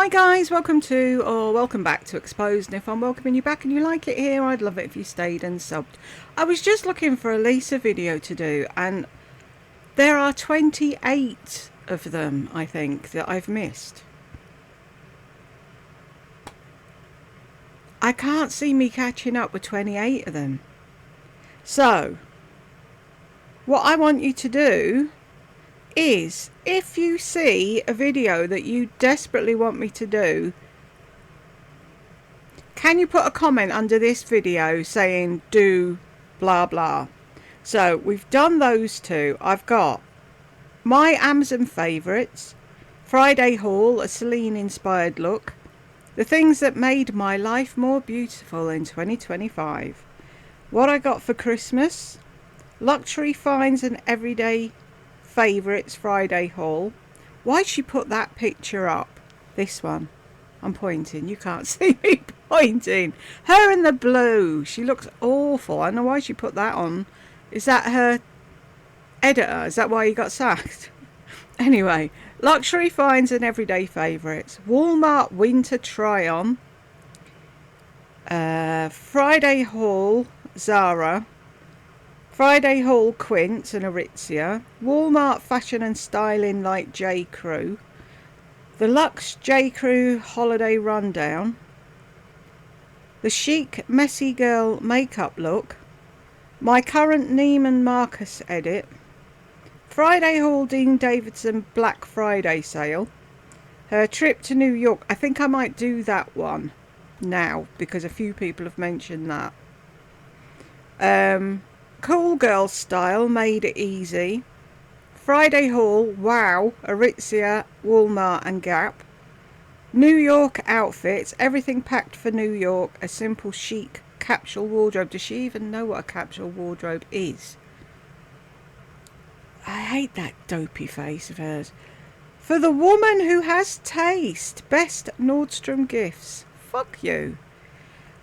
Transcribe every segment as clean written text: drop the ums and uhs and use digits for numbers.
Hi guys, welcome back to Exposed, and if I'm welcoming you back and you like it here, I'd love it if you stayed and subbed. I was just looking for a Lisa video to do, and there are 28 of them, I think, that I've missed. I can't see me catching up with 28 of them. So, what I want you to do is, if you see a video that you desperately want me to do, can you put a comment under this video saying do blah blah? So we've done those two. I've got my Amazon favourites, Friday haul, a Celine inspired look, the things that made my life more beautiful in 2025, what I got for Christmas, luxury finds and everyday favourites Friday haul. Why'd she put that picture up? This one. I'm pointing. You can't see me pointing. Her in the blue. She looks awful. I don't know why she put that on. Is that her editor? Is that why you got sacked? Anyway, luxury finds and everyday favourites. Walmart winter try-on. Friday haul Zara. Friday haul Quint and Aritzia. Walmart fashion and styling like J. Crew. The Luxe J. Crew holiday rundown. The chic messy girl makeup look. My current Neiman Marcus edit. Friday haul Dean Davidson Black Friday sale. Her trip to New York. I think I might do that one now because a few people have mentioned that. Cool girl style, made it easy. Friday haul, wow, Aritzia, Walmart and Gap. New York outfits, everything packed for New York, a simple chic capsule wardrobe. Does she even know what a capsule wardrobe is? I hate that dopey face of hers. For the woman who has taste, best Nordstrom gifts. Fuck you.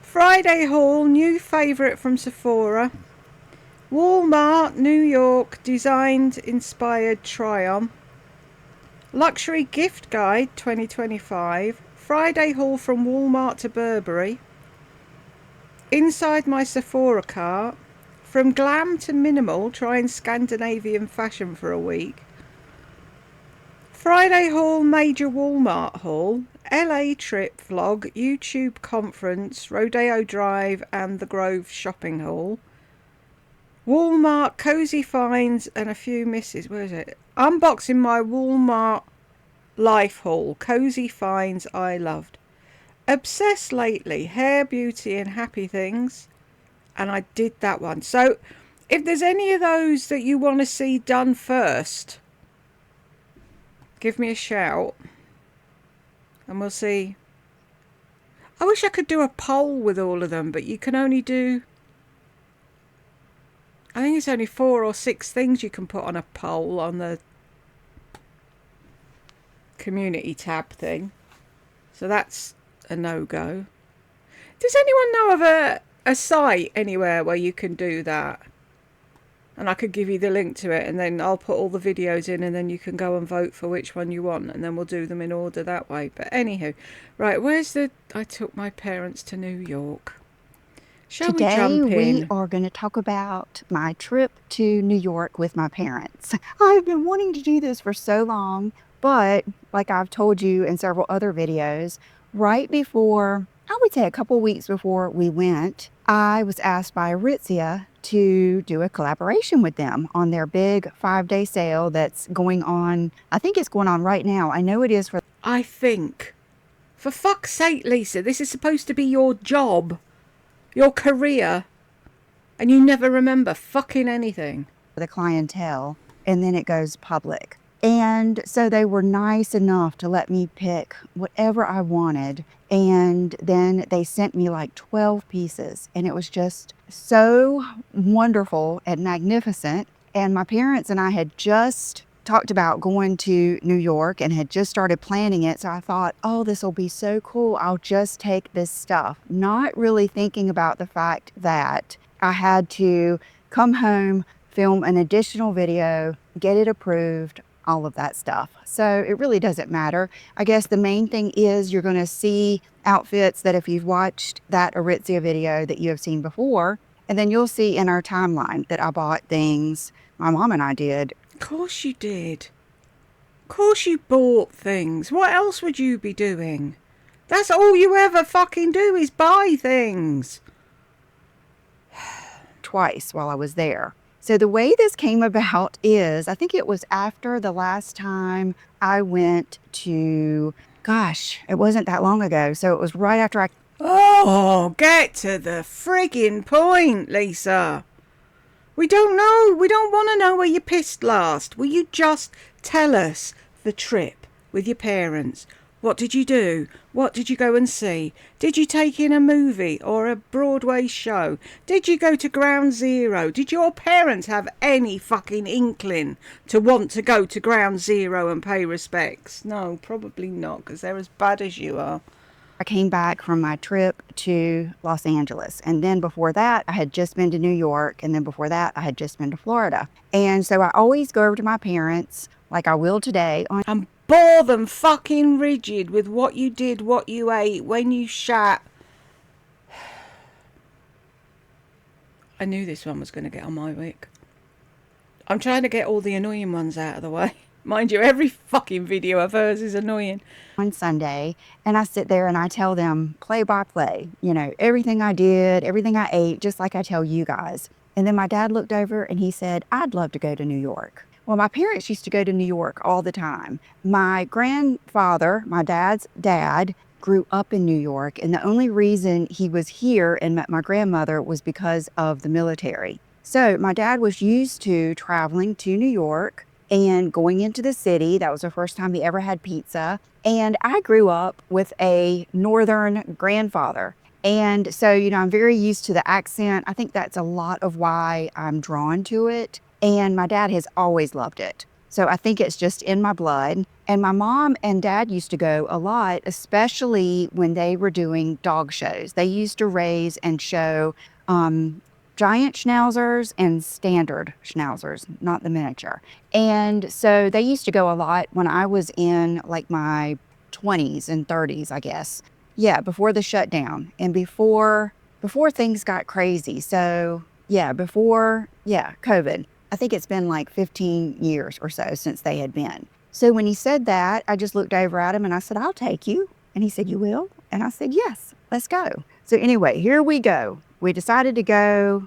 Friday haul, new favourite from Sephora. Walmart, New York, designed, inspired try-on. Luxury gift guide 2025. Friday haul from Walmart to Burberry. Inside my Sephora cart. From glam to minimal, trying Scandinavian fashion for a week. Friday haul, major Walmart haul. LA trip vlog, YouTube conference, Rodeo Drive and the Grove shopping haul. Walmart cozy finds and a few misses. Where is it? Unboxing my Walmart life haul. Cozy finds I loved. Obsessed lately. Hair, beauty and happy things. And I did that one. So if there's any of those that you want to see done first, give me a shout. And we'll see. I wish I could do a poll with all of them, but you can only do... I think it's only 4 or 6 things you can put on a poll on the community tab thing. So that's a no-go. Does anyone know of a site anywhere where you can do that? And I could give you the link to it, and then I'll put all the videos in, and then you can go and vote for which one you want, and then we'll do them in order that way. But anywho, right, where's the... I took my parents to New York. Today we are going to talk about my trip to New York with my parents. I've been wanting to do this for so long, but like I've told you in several other videos, right before, I would say a couple weeks before we went, I was asked by Aritzia to do a collaboration with them on their big 5-day sale that's going on. I think it's going on right now. I know it is for... I think. For fuck's sake, Lisa, this is supposed to be your job. Your career, and you never remember fucking anything. The clientele, and then it goes public. And so they were nice enough to let me pick whatever I wanted. And then they sent me like 12 pieces, and it was just so wonderful and magnificent. And my parents and I had just talked about going to New York and had just started planning it. So I thought, oh, this will be so cool. I'll just take this stuff. Not really thinking about the fact that I had to come home, film an additional video, get it approved, all of that stuff. So it really doesn't matter. I guess the main thing is you're going to see outfits that if you've watched that Aritzia video that you have seen before, and then you'll see in our timeline that I bought things, my mom and I did. Of course you did. Of course you bought things. What else would you be doing? That's all you ever fucking do is buy things. Twice while I was there. So the way this came about is, I think it was after the last time I went to, gosh, it wasn't that long ago. So it was right after I... Oh, get to the friggin' point, Lisa. We don't know. We don't want to know where you pissed last. Will you just tell us the trip with your parents? What did you do? What did you go and see? Did you take in a movie or a Broadway show? Did you go to Ground Zero? Did your parents have any fucking inkling to want to go to Ground Zero and pay respects? No, probably not, because they're as bad as you are. I came back from my trip to Los Angeles. And then before that, I had just been to New York. And then before that, I had just been to Florida. And so I always go over to my parents, like I will today, and bore them fucking rigid with what you did, what you ate, when you shat. I knew this one was going to get on my wick. I'm trying to get all the annoying ones out of the way. Mind you, every fucking video of hers is annoying. On Sunday, and I sit there and I tell them play by play, you know, everything I did, everything I ate, just like I tell you guys. And then my dad looked over and he said, I'd love to go to New York. Well, my parents used to go to New York all the time. My grandfather, my dad's dad, grew up in New York, and the only reason he was here and met my grandmother was because of the military. So my dad was used to traveling to New York and going into the city. That was the first time he ever had pizza. And I grew up with a northern grandfather. And so, you know, I'm very used to the accent. I think that's a lot of why I'm drawn to it. And my dad has always loved it. So I think it's just in my blood. And my mom and dad used to go a lot, especially when they were doing dog shows. They used to raise and show giant schnauzers and standard schnauzers, not the miniature. And so they used to go a lot when I was in like my 20s and 30s, I guess. Yeah, before the shutdown and before things got crazy. So before COVID. I think it's been like 15 years or so since they had been. So when he said that, I just looked over at him and I said, I'll take you. And he said, you will? And I said, yes, let's go. So anyway, here we go. We decided to go,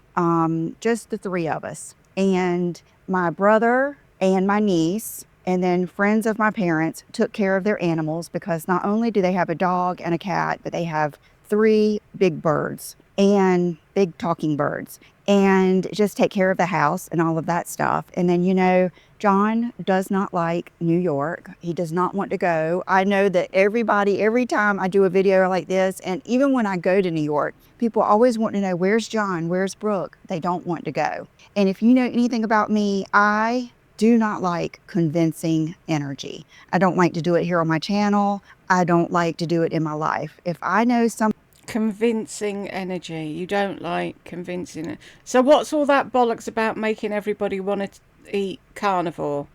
just the three of us. And my brother and my niece and then friends of my parents took care of their animals, because not only do they have a dog and a cat, but they have 3 big birds and big talking birds, and just take care of the house and all of that stuff. And then, you know, John does not like New York. He does not want to go. I know that everybody, every time I do a video like this, and even when I go to New York, people always want to know, where's John? Where's Brooke? They don't want to go. And if you know anything about me, I do not like convincing energy. I don't like to do it here on my channel. I don't like to do it in my life. If I know something, Convincing energy. You don't like convincing it. So what's all that bollocks about making everybody want to eat carnivore?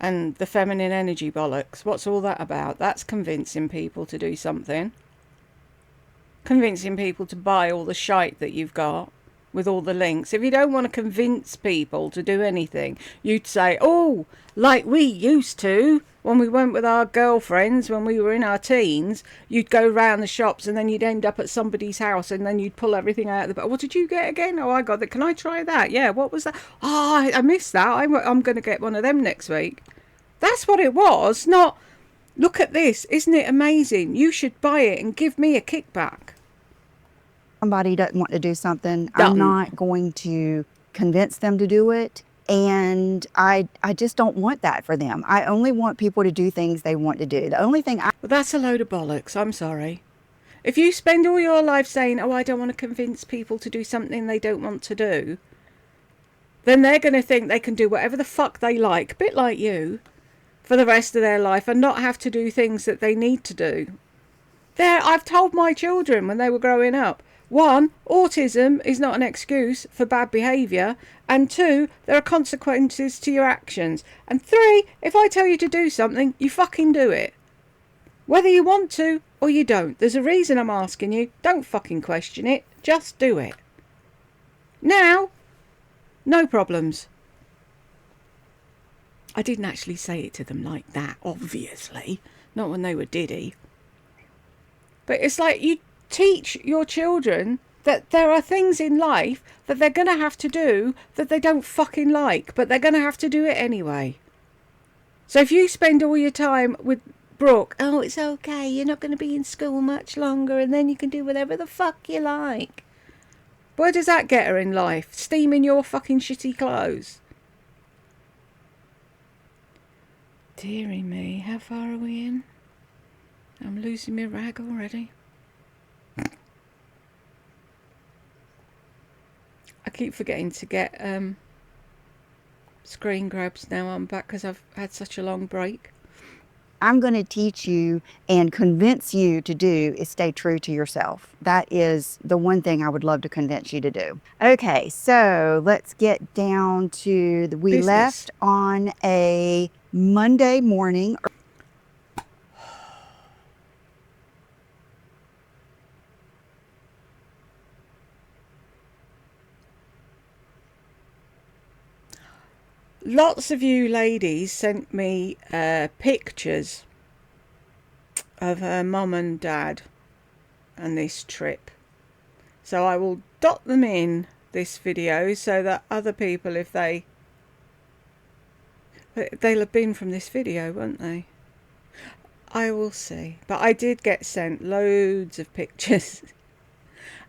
And the feminine energy bollocks. What's all that about? That's convincing people to do something. Convincing people to buy all the shite that you've got with all the links. If you don't want to convince people to do anything, you'd say, oh, like we used to when we went with our girlfriends when we were in our teens. You'd go round the shops and then you'd end up at somebody's house and then you'd pull everything out of the bag. What did you get again? Oh, I got that. Can I try that? Yeah, what was that? Oh, I missed that. I'm going to get one of them next week. That's what it was. Not, look at this. Isn't it amazing? You should buy it and give me a kickback. somebody doesn't want to do something, I'm not going to convince them to do it. And I just don't want that for them. I only want people to do things they want to do. The only thing Well, that's a load of bollocks. I'm sorry. If you spend all your life saying, oh, I don't want to convince people to do something they don't want to do, then they're going to think they can do whatever the fuck they like, a bit like you, for the rest of their life and not have to do things that they need to do. I've told my children when they were growing up, 1, autism is not an excuse for bad behaviour, and 2, there are consequences to your actions, and 3, if I tell you to do something, you fucking do it. Whether you want to or you don't. There's a reason I'm asking you. Don't fucking question it. Just do it. Now, no problems. I didn't actually say it to them like that, obviously. Not when they were Diddy. But it's like you teach your children that there are things in life that they're going to have to do that they don't fucking like, but they're going to have to do it anyway. So if you spend all your time with Brooke, oh, it's okay, you're not going to be in school much longer, and then you can do whatever the fuck you like. Where does that get her in life? Steaming your fucking shitty clothes? Dearie me, how far are we in? I'm losing my rag already. I keep forgetting to get screen grabs now I'm back because I've had such a long break. I'm going to teach you and convince you to do is stay true to yourself. That is the one thing I would love to convince you to do. Okay, so let's get down to we Business. left on a Monday morning. Lots of you ladies sent me pictures of her mum and dad and this trip. So I will dot them in this video so that other people, if they'll have been from this video, won't they? I will see. But I did get sent loads of pictures.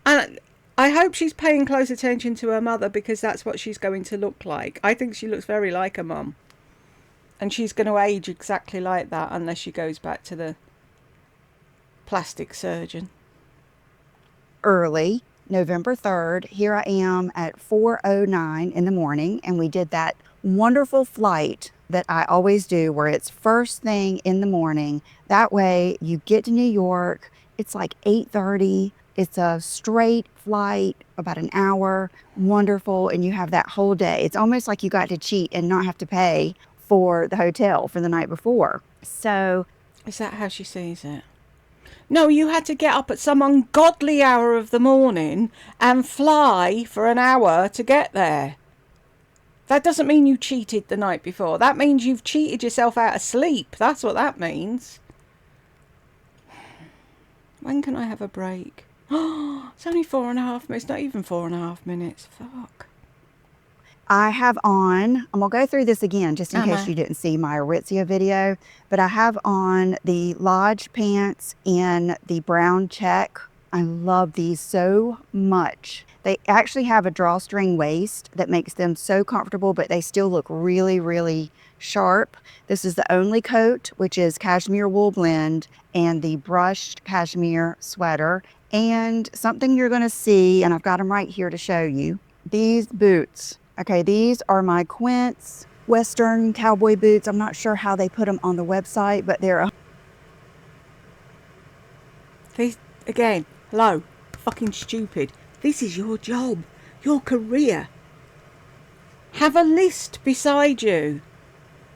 And I hope she's paying close attention to her mother, because that's what she's going to look like. I think she looks very like her mum. And she's going to age exactly like that unless she goes back to the plastic surgeon. Early, November 3rd, here I am at 4:09 in the morning, and we did that wonderful flight that I always do where it's first thing in the morning. That way you get to New York, it's like 8:30. It's a straight flight, about an hour, wonderful, and you have that whole day. It's almost like you got to cheat and not have to pay for the hotel for the night before. So, is that how she sees it? No, you had to get up at some ungodly hour of the morning and fly for an hour to get there. That doesn't mean you cheated the night before. That means you've cheated yourself out of sleep. That's what that means. When can I have a break? Oh, it's only 4.5 minutes. Not even 4.5 minutes. Fuck. I have on, I'm going to go through this again just in case you didn't see my Aritzia video, but I have on the Lodge pants in the brown check. I love these so much. They actually have a drawstring waist that makes them so comfortable, but they still look really, really sharp. This is the only coat, which is cashmere wool blend and the brushed cashmere sweater. And something you're going to see, and I've got them right here to show you, these boots. Okay, these are my Quince Western cowboy boots. I'm not sure how they put them on the website, but they're These, again, hello, fucking stupid. This is your job, your career. Have a list beside you.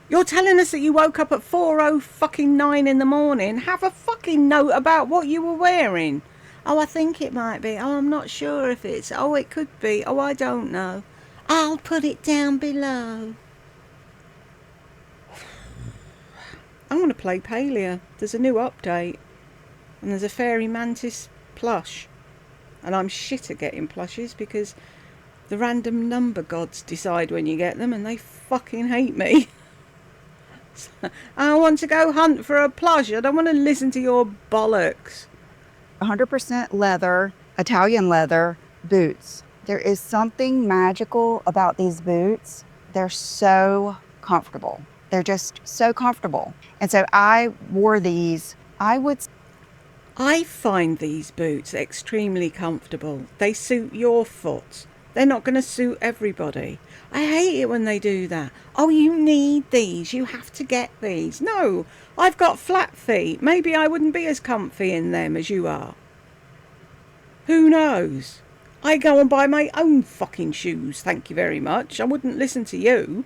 You're telling us that you woke up at 4:09 in the morning. Have a fucking note about what you were wearing. Oh, I think it might be. Oh, I'm not sure if it's. Oh, it could be. Oh, I don't know. I'll put it down below. I'm going to play Palia. There's a new update. And there's a Fairy Mantis plush. And I'm shit at getting plushes because the random number gods decide when you get them and they fucking hate me. I want to go hunt for a plush. I don't want to listen to your bollocks. 100% leather, Italian leather boots. There is something magical about these boots. They're so comfortable. They're just so comfortable. And so I wore these. I find these boots extremely comfortable. They suit your foot. They're not going to suit everybody. I hate it when they do that. Oh, you need these. You have to get these. No, I've got flat feet. Maybe I wouldn't be as comfy in them as you are. Who knows? I go and buy my own fucking shoes, thank you very much. I wouldn't listen to you.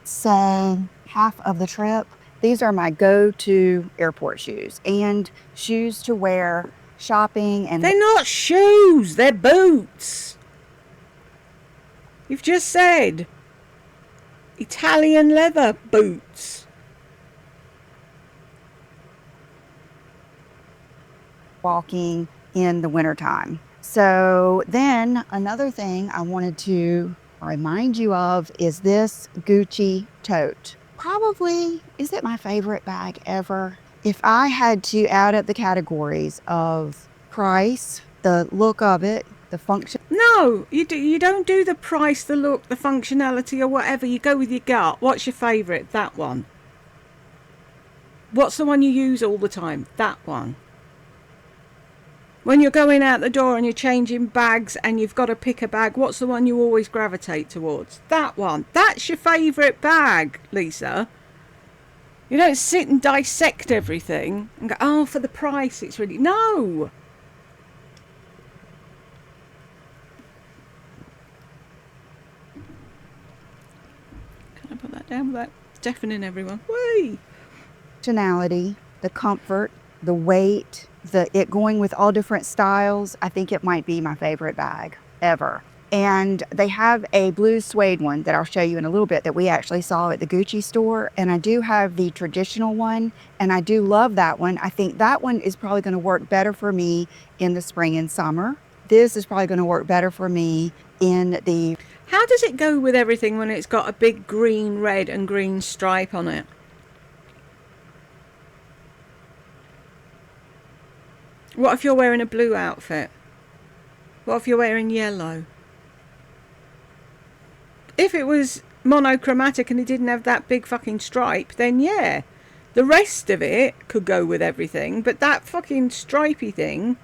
Say half of the trip. These are my go-to airport shoes and shoes to wear shopping. And They're not shoes, they're boots. You've just said Italian leather boots. walking in the wintertime. So then another thing I wanted to remind you of is this Gucci tote. Probably, is it my favorite bag ever? If I had to add up the categories of price, the look of it, the function. No, you don't do the price, the look, the functionality or whatever. You go with your gut. What's your favourite? That one. What's the one you use all the time? That one. When you're going out the door and you're changing bags and you've got to pick a bag, what's the one you always gravitate towards? That one. That's your favourite bag, Lisa. You don't sit and dissect everything and go, oh, for the price, it's really... No! Can I put that down without deafening everyone? Whee! Functionality, the comfort, the weight, it going with all different styles. I think it might be my favorite bag ever. And they have a blue suede one that I'll show you in a little bit that we actually saw at the Gucci store. And I do have the traditional one, and I do love that one. I think that one is probably going to work better for me in the spring and summer. This is probably going to work better for me in the... How does it go with everything when it's got a big green, red and green stripe on it? What if you're wearing a blue outfit? What if you're wearing yellow? If it was monochromatic and it didn't have that big fucking stripe, then yeah. The rest of it could go with everything, but that fucking stripy thing...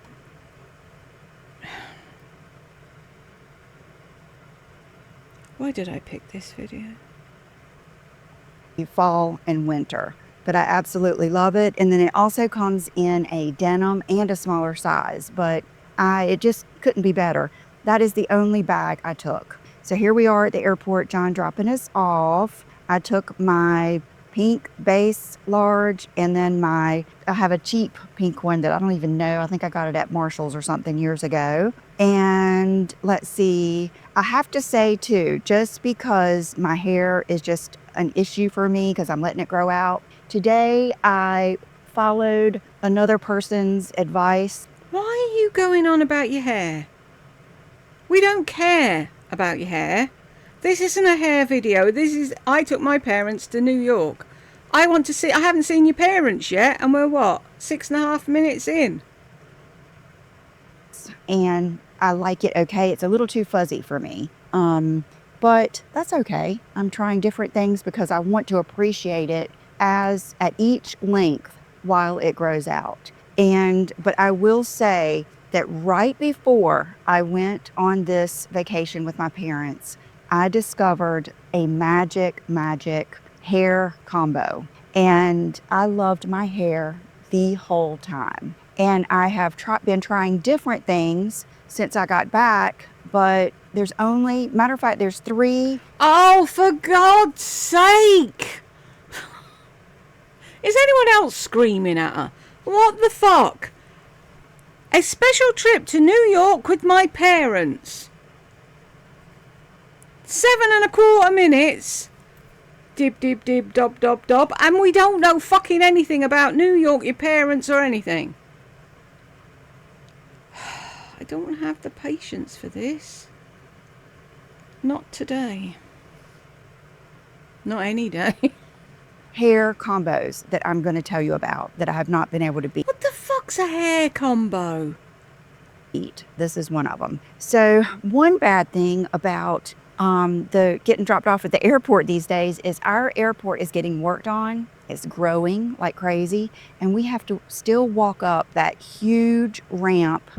Why did I pick this video? fall and winter, but I absolutely love it. And then it also comes in a denim and a smaller size, but it just couldn't be better. That is the only bag I took. So here we are at the airport, John dropping us off. I took my pink base large, and then I have a cheap pink one that I don't even know. I think I got it at Marshall's or something years ago. And let's see, I have to say too, just because my hair is just an issue for me because I'm letting it grow out, today I followed another person's advice. Why are you going on about your hair? We don't care about your hair. This isn't a hair video. This is, I took my parents to New York. I want to see, I haven't seen your parents yet, and we're what, 6.5 minutes in? And I like it okay. It's a little too fuzzy for me. But that's okay. I'm trying different things because I want to appreciate it as at each length while it grows out. But I will say that right before I went on this vacation with my parents, I discovered a magic hair combo. And I loved my hair the whole time. And I have been trying different things since I got back, but there's only, matter of fact, there's 3. Oh, for God's sake! Is anyone else screaming at her? What the fuck? A special trip to New York with my parents. 7.25 minutes. Dib, dib, dib, dob, dob, dob. And we don't know fucking anything about New York, your parents or anything. I don't have the patience for this. Not today. Not any day. Hair combos that I'm going to tell you about that I have not been able to beat. What the fuck's a hair combo? This is one of them. So one bad thing about the getting dropped off at the airport these days is our airport is getting worked on. It's growing like crazy, and we have to still walk up that huge ramp.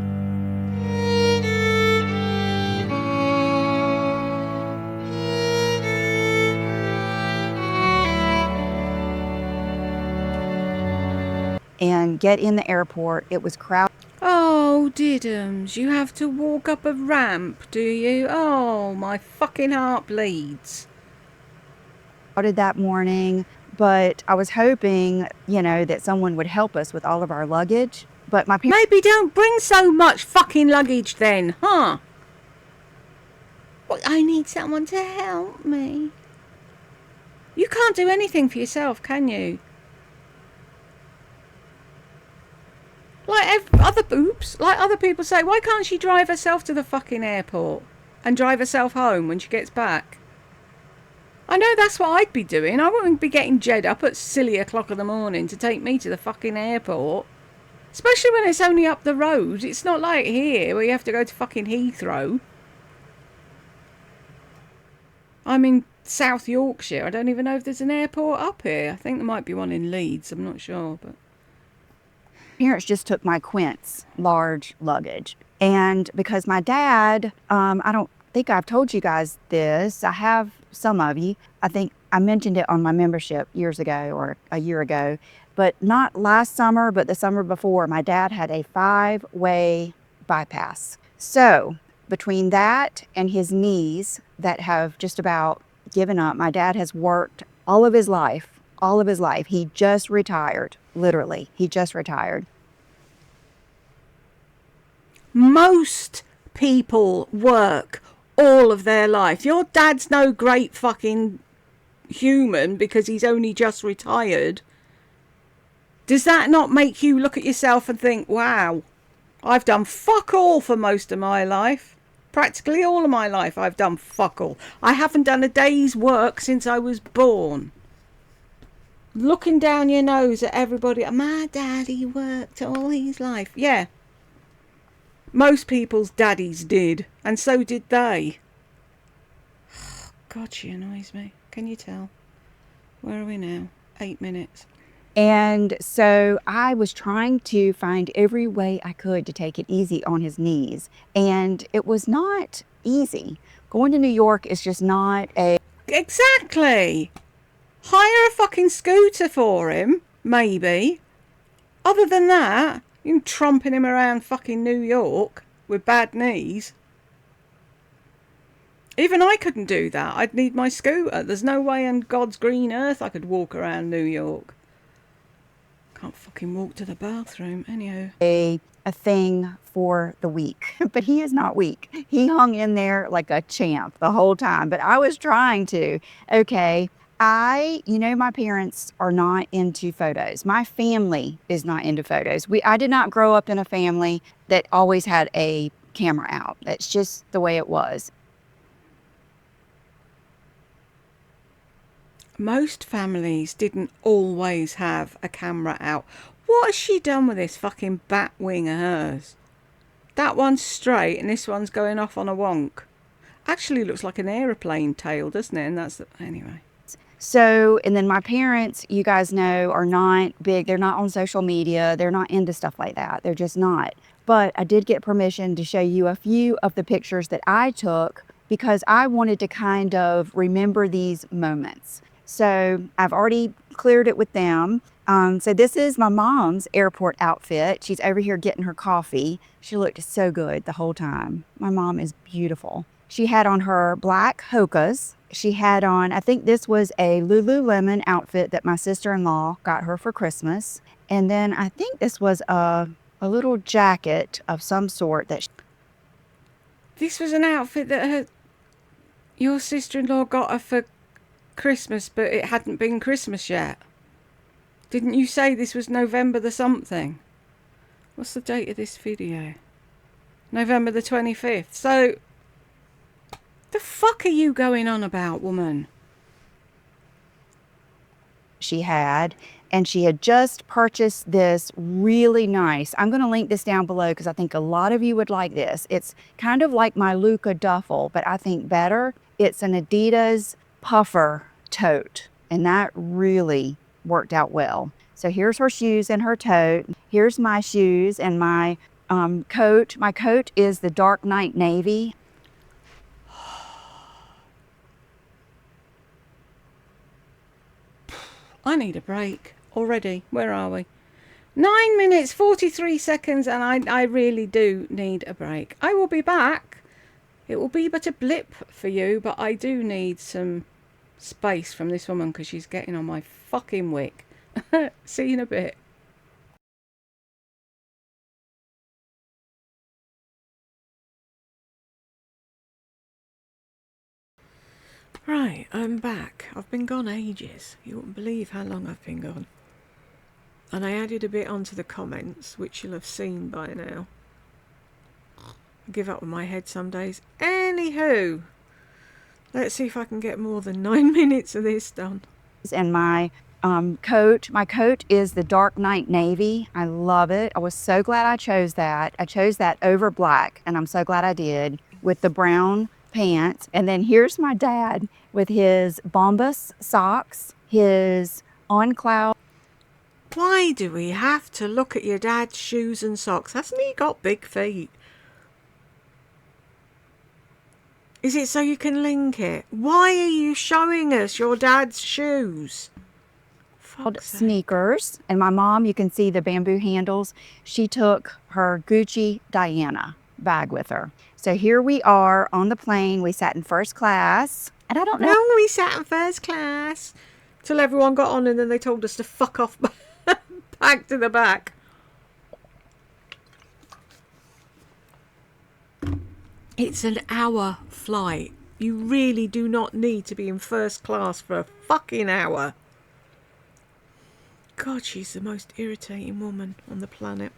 And get in the airport. It was crowded. Oh diddums. You have to walk up a ramp, do you? Oh, my fucking heart bleeds. Started that morning, but I was hoping, that someone would help us with all of our luggage. But my parents... Maybe don't bring so much fucking luggage then, huh? Well, I need someone to help me. You can't do anything for yourself, can you? Like other people say, why can't she drive herself to the fucking airport and drive herself home when she gets back? I know that's what I'd be doing. I wouldn't be getting Jed up at silly o'clock in the morning to take me to the fucking airport. Especially when it's only up the road. It's not like here where you have to go to fucking Heathrow. I'm in South Yorkshire. I don't even know if there's an airport up here. I think there might be one in Leeds. I'm not sure, but... Parents just took my Quince large luggage. And because my dad, I don't think I've told you guys this. I have some of you. I think I mentioned it on my membership years ago or a year ago, but not last summer, but the summer before, my dad had a 5-way bypass. So between that and his knees that have just about given up, my dad has worked all of his life. He just retired, literally. He just retired. Most people work all of their life. Your dad's no great fucking human because he's only just retired. Does that not make you look at yourself and think, wow, I've done fuck all for most of my life? Practically all of my life I've done fuck all. I haven't done a day's work since I was born. Looking down your nose at everybody. My daddy worked all his life. Yeah. Most people's daddies did. And so did they. God, she annoys me. Can you tell? Where are we now? 8 minutes. And so I was trying to find every way I could to take it easy on his knees. And it was not easy. Going to New York is just not a... Exactly. Hire a fucking scooter for him, maybe. Other than that, you tromping him around fucking New York with bad knees. Even I couldn't do that. I'd need my scooter. There's no way on God's green earth I could walk around New York. Can't fucking walk to the bathroom, anyhow. A thing for the weak. But he is not weak. He hung in there like a champ the whole time. But I was trying to. Okay, my parents are not into photos. My family is not into photos. I did not grow up in a family that always had a camera out. That's just the way it was. Most families didn't always have a camera out. What has she done with this fucking bat wing of hers? That one's straight and this one's going off on a wonk. Actually looks like an aeroplane tail, doesn't it? And that's anyway. So, and then my parents, you guys know, are not big. They're not on social media. They're not into stuff like that. They're just not. But I did get permission to show you a few of the pictures that I took because I wanted to kind of remember these moments. So I've already cleared it with them. So this is my mom's airport outfit. She's over here getting her coffee. She looked so good the whole time. My mom is beautiful. She had on her black Hokas. She had on, I think this was a Lululemon outfit that my sister-in-law got her for Christmas. And then I think this was a little jacket of some sort that... This was an outfit that your sister-in-law got her for Christmas, but it hadn't been Christmas yet. Didn't you say this was November the something? What's the date of this video? November the 25th. So, the fuck are you going on about, woman? She had, and she had just purchased this really nice. I'm going to link this down below because I think a lot of you would like this. It's kind of like my Luca duffel, but I think better. It's an Adidas puffer tote, and that really worked out well. So here's her shoes and her tote. Here's my shoes and my coat. My coat is the dark night navy. I need a break already. Where are we? 9 minutes 43 seconds, and I really do need a break. I will be back. It will be but a blip for you, but I do need some space from this woman because she's getting on my fucking wick. See you in a bit. Right, I'm back. I've been gone ages. You wouldn't believe how long I've been gone. And I added a bit onto the comments, which you'll have seen by now. I give up with my head some days. Anywho, let's see if I can get more than 9 minutes of this done. And my coat is the dark night navy. I love it. I was so glad I chose that. I chose that over black, and I'm so glad I did, with the brown pants. And then here's my dad with his Bombas socks, his On Cloud. Why do we have to look at your dad's shoes and socks? Hasn't he got big feet? Is it so you can link it? Why are you showing us your dad's shoes? Sneakers. And my mom, you can see the bamboo handles. She took her Gucci Diana bag with her. So here we are on the plane. We sat in first class. And I don't know. No, we sat in first class till everyone got on, and then they told us to fuck off back to the back. It's an hour flight. You really do not need to be in first class for a fucking hour. God, she's the most irritating woman on the planet.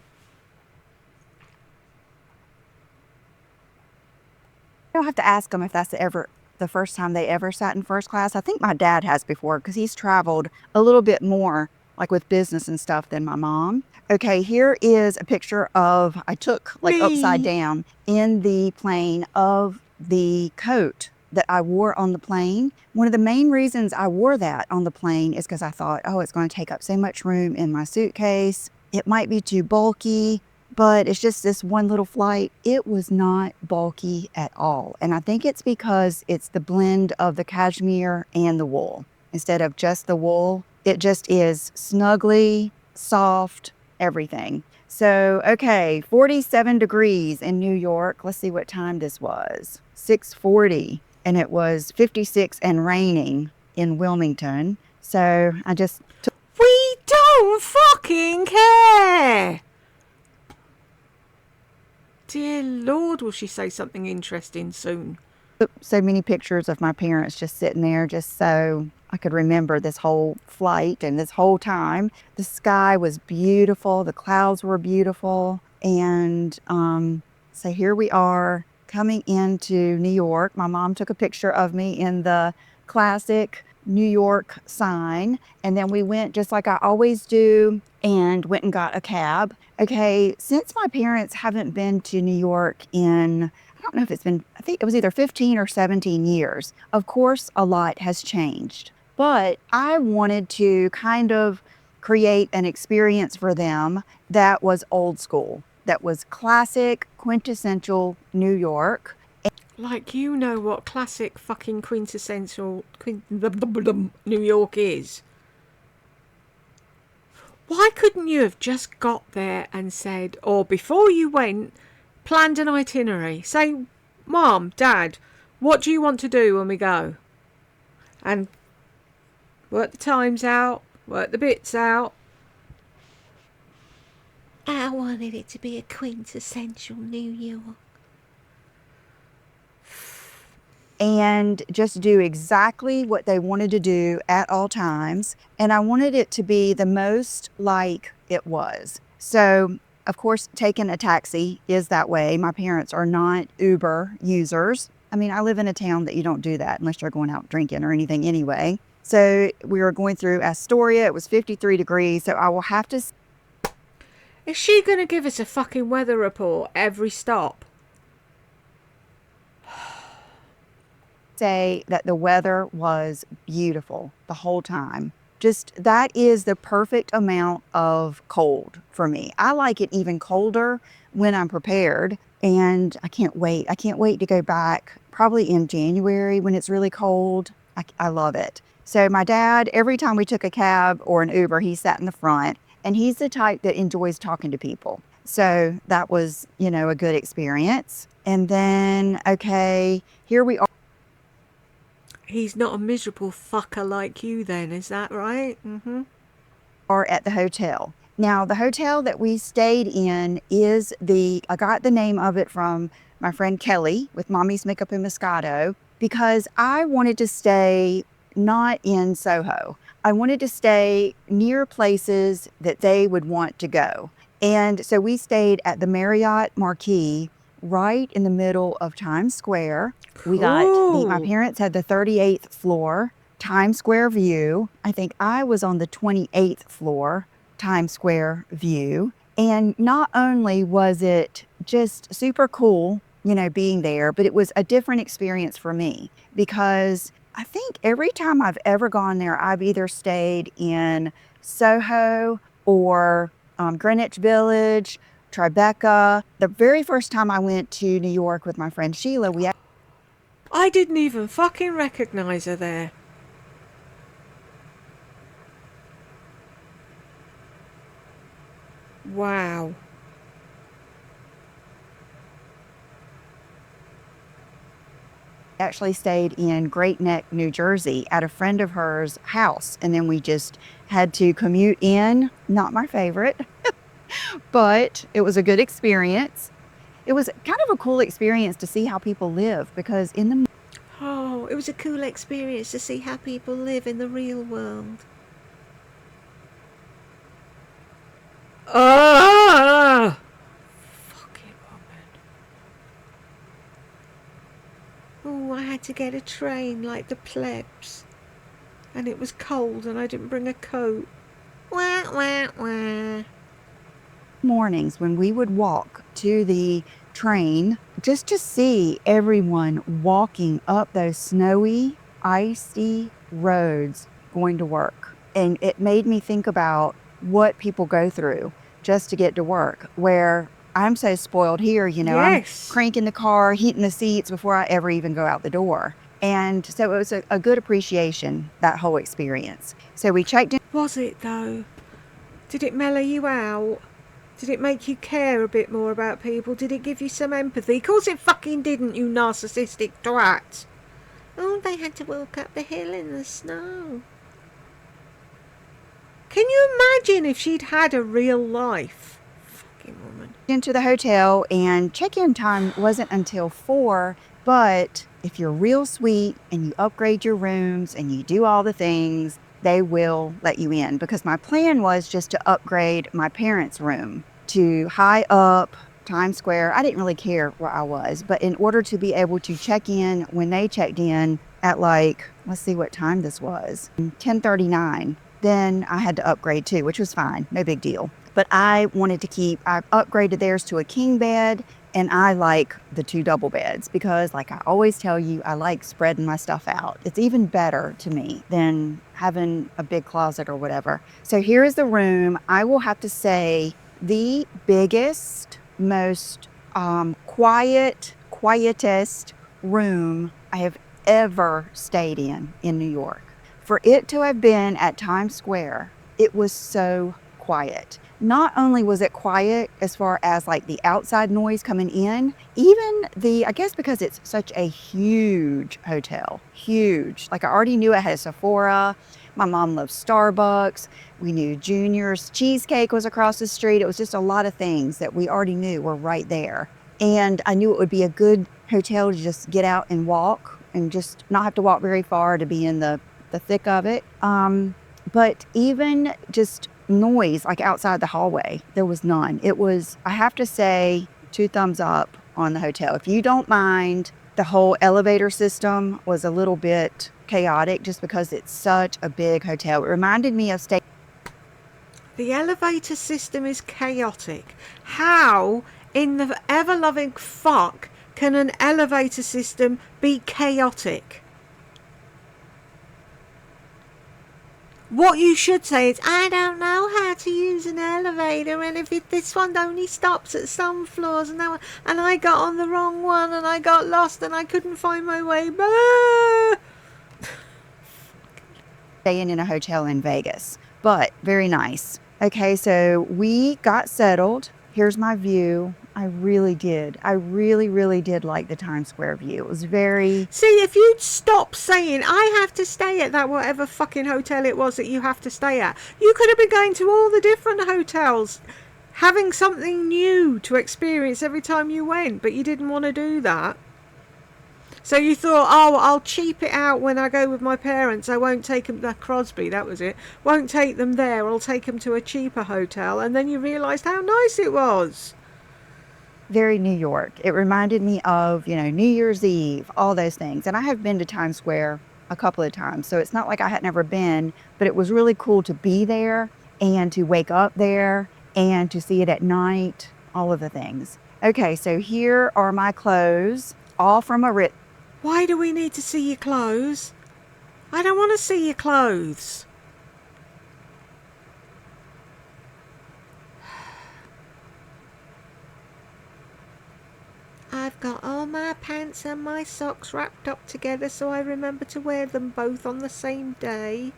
I'll have to ask them if that's the first time they ever sat in first class. I think my dad has before because he's traveled a little bit more, like with business and stuff, than my mom. Okay, here is a picture of, I took like upside down in the plane, of the coat that I wore on the plane. One of the main reasons I wore that on the plane is because I thought, oh, it's going to take up so much room in my suitcase. It might be too bulky, but it's just this one little flight. It was not bulky at all. And I think it's because it's the blend of the cashmere and the wool. Instead of just the wool, it just is snuggly, soft, everything. So, okay, 47 degrees in New York. Let's see what time this was. 6:40. And it was 56 and raining in Wilmington. So I just took. We don't fucking care. Dear Lord, will she say something interesting soon? So many pictures of my parents just sitting there, just so I could remember this whole flight and this whole time. The sky was beautiful. The clouds were beautiful. And so here we are coming into New York. My mom took a picture of me in the classic New York sign. And then we went, just like I always do, and went and got a cab. Okay, since my parents haven't been to New York in, I don't know if it's been, I think it was either 15 or 17 years. Of course, a lot has changed. But I wanted to kind of create an experience for them that was old school, that was classic, quintessential New York. Like, you know what classic fucking quintessential New York is. Why couldn't you have just got there and said, or before you went, planned an itinerary? Say, Mom, Dad, what do you want to do when we go? And work the times out, work the bits out. I wanted it to be a quintessential New York. And just do exactly what they wanted to do at all times. And I wanted it to be the most like it was. So, of course, taking a taxi is that way. My parents are not Uber users. I mean, I live in a town that you don't do that unless you're going out drinking or anything anyway. So we were going through Astoria. It was 53 degrees. So I will have to... Is she going to give us a fucking weather report every stop? Say that the weather was beautiful the whole time. Just, that is the perfect amount of cold for me. I like it even colder when I'm prepared, and I can't wait. I can't wait to go back probably in January when it's really cold. I love it. So my dad, every time we took a cab or an Uber, he sat in the front, And he's the type that enjoys talking to people. So that was, a good experience. And then, okay, here we are. He's not a miserable fucker like you then, is that right? Mm-hmm. Are at the hotel. Now, the hotel that we stayed in is I got the name of it from my friend Kelly with Mommy's Makeup and Moscato, because I wanted to stay not in Soho. I wanted to stay near places that they would want to go. And so we stayed at the Marriott Marquis right in the middle of Times Square. Cool. My parents had the 38th floor Times Square view. I think I was on the 28th floor Times Square view. And not only was it just super cool, being there, but it was a different experience for me, because I think every time I've ever gone there, I've either stayed in Soho or Greenwich Village, Tribeca. The very first time I went to New York with my friend Sheila, I didn't even fucking recognize her there. Wow. actually stayed in Great Neck, New Jersey at a friend of hers' house. And then we just had to commute in. Not my favorite, but it was a good experience. It was kind of a cool experience to see how people live, because Oh, it was a cool experience to see how people live in the real world. Ah! Fucking woman. Oh, I had to get a train like the plebs. And it was cold and I didn't bring a coat. Wah, wah, wah. mornings when we would walk to the train, just to see everyone walking up those snowy, icy roads going to work. And it made me think about what people go through just to get to work, where I'm so spoiled here, Yes. I'm cranking the car, heating the seats before I ever even go out the door. And so it was a good appreciation, that whole experience. So we checked in. Was it though? Did it mellow you out? Did it make you care a bit more about people? Did it give you some empathy? Of course it fucking didn't, you narcissistic twat. Oh, they had to walk up the hill in the snow. Can you imagine if she'd had a real life? Fucking woman. Into the hotel, and check-in time wasn't until 4, but if you're real sweet and you upgrade your rooms and you do all the things, they will let you in, because my plan was just to upgrade my parents' room to high up Times Square. I didn't really care where I was, but in order to be able to check in when they checked in at let's see what time this was, 10:39, then I had to upgrade too, which was fine, no big deal. But I upgraded theirs to a king bed, and I like the 2 double beds, because like I always tell you, I like spreading my stuff out. It's even better to me than having a big closet or whatever. So here is the room. I will have to say the biggest, most quietest room I have ever stayed in New York. For it to have been at Times Square, it was so quiet. Not only was it quiet as far as like the outside noise coming in, even I guess because it's such a huge hotel, huge. Like I already knew it had a Sephora. My mom loves Starbucks. We knew Junior's Cheesecake was across the street. It was just a lot of things that we already knew were right there. And I knew it would be a good hotel to just get out and walk, and just not have to walk very far to be in the thick of it. But even just noise like outside the hallway, there was none. It was, I have to say, 2 thumbs up on the hotel. If you don't mind, the whole elevator system was a little bit chaotic just because it's such a big hotel. It reminded me of The elevator system is chaotic. How in the ever-loving fuck can an elevator system be chaotic? What you should say is, I don't know how to use an elevator, and if this one only stops at some floors, and I got on the wrong one, and I got lost, and I couldn't find my way back. staying in a hotel in Vegas, but very nice. Okay, so we got settled. Here's my view. I really did. I really, really did like the Times Square view. It was very... See, if you'd stop saying, I have to stay at that whatever fucking hotel it was that you have to stay at, you could have been going to all the different hotels, having something new to experience every time you went, but you didn't want to do that. So you thought, oh, I'll cheap it out when I go with my parents. I won't take them to Crosby, that was it. Won't take them there. I'll take them to a cheaper hotel. And then you realised how nice it was. Very New York. It reminded me of, you know, New Year's Eve, all those things. And I have been to Times Square a couple of times. So it's not like I had never been, but it was really cool to be there and to wake up there and to see it at night, all of the things. Okay, so here are my clothes, all from a Why do we need to see your clothes? I don't want to see your clothes. I've got all my pants and my socks wrapped up together so I remember to wear them both on the same day.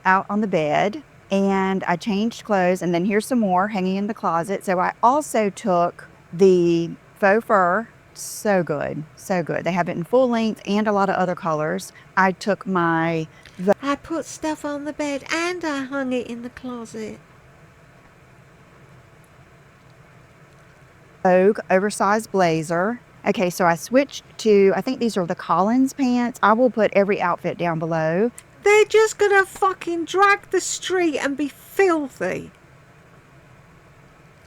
out on the bed, and I changed clothes, and then here's some more hanging in the closet. So I also took the faux fur. So good, so good. They have it in full length and a lot of other colors. I took my I put stuff on the bed and I hung it in the closet. Vogue oversized blazer. Okay, so I switched to, I think these are the Collins pants. I will put every outfit down below. They're just gonna fucking drag the street and be filthy.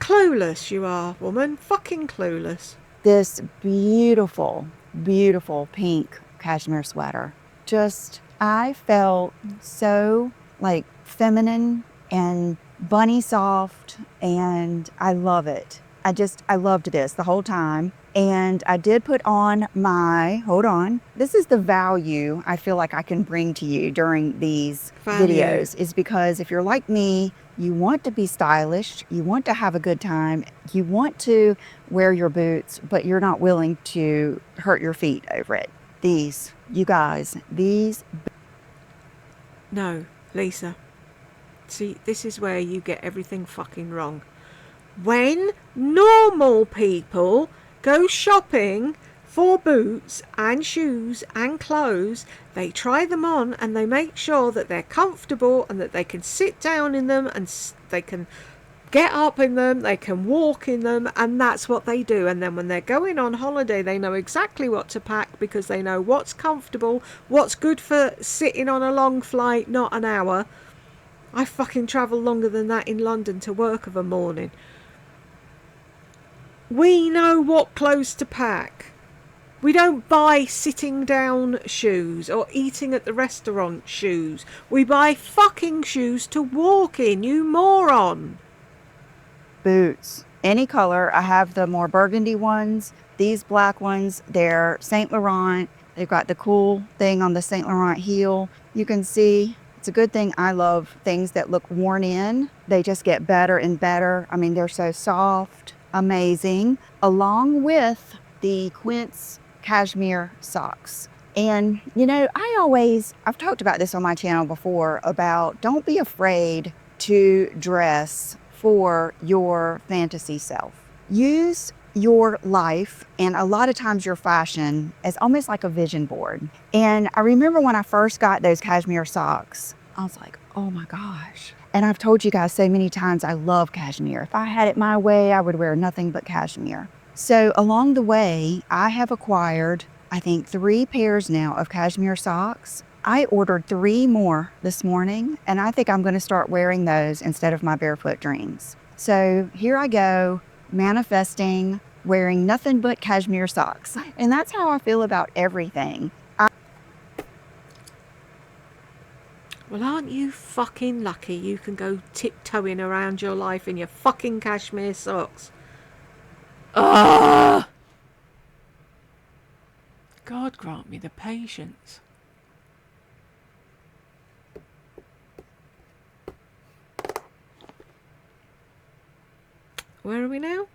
Clueless you are, woman. Fucking clueless. This beautiful, beautiful pink cashmere sweater. Just, I felt so like feminine and bunny soft, and I love it. I loved this the whole time. And I did put on my, hold on, this is the value I feel like I can bring to you during these videos, is because if you're like me, you want to be stylish, you want to have a good time, you want to wear your boots, but you're not willing to hurt your feet over it. These, you guys, these. No, Lisa. See, this is where you get everything fucking wrong. When normal people go shopping for boots and shoes and clothes, they try them on and they make sure that they're comfortable and that they can sit down in them and they can get up in them, they can walk in them, and that's what they do. And then when they're going on holiday, they know exactly what to pack because they know what's comfortable, what's good for sitting on a long flight, not an hour. I fucking travel longer than that in London to work of a morning. We know what clothes to pack. We don't buy sitting down shoes or eating at the restaurant shoes. We buy fucking shoes to walk in, you moron. Boots, any color. I have the more burgundy ones. These black ones, they're Saint Laurent. They've got the cool thing on the Saint Laurent heel. You can see it's a good thing. I love things that look worn in. They just get better and better. I mean, they're so soft. Amazing, along with the Quince cashmere socks. And you know, I've talked about this on my channel before about don't be afraid to dress for your fantasy self. Use your life and a lot of times your fashion as almost like a vision board. And I remember when I first got those cashmere socks, I was like, oh my gosh. And I've told you guys so many times I love cashmere. If I had it my way, I would wear nothing but cashmere. So along the way, I have acquired, I think, 3 pairs now of cashmere socks. I ordered 3 more this morning, and I think I'm going to start wearing those instead of my barefoot dreams. So here I go, manifesting, wearing nothing but cashmere socks. And that's how I feel about everything. Well, aren't you fucking lucky you can go tiptoeing around your life in your fucking cashmere socks? Ah! God grant me the patience. Where are we now?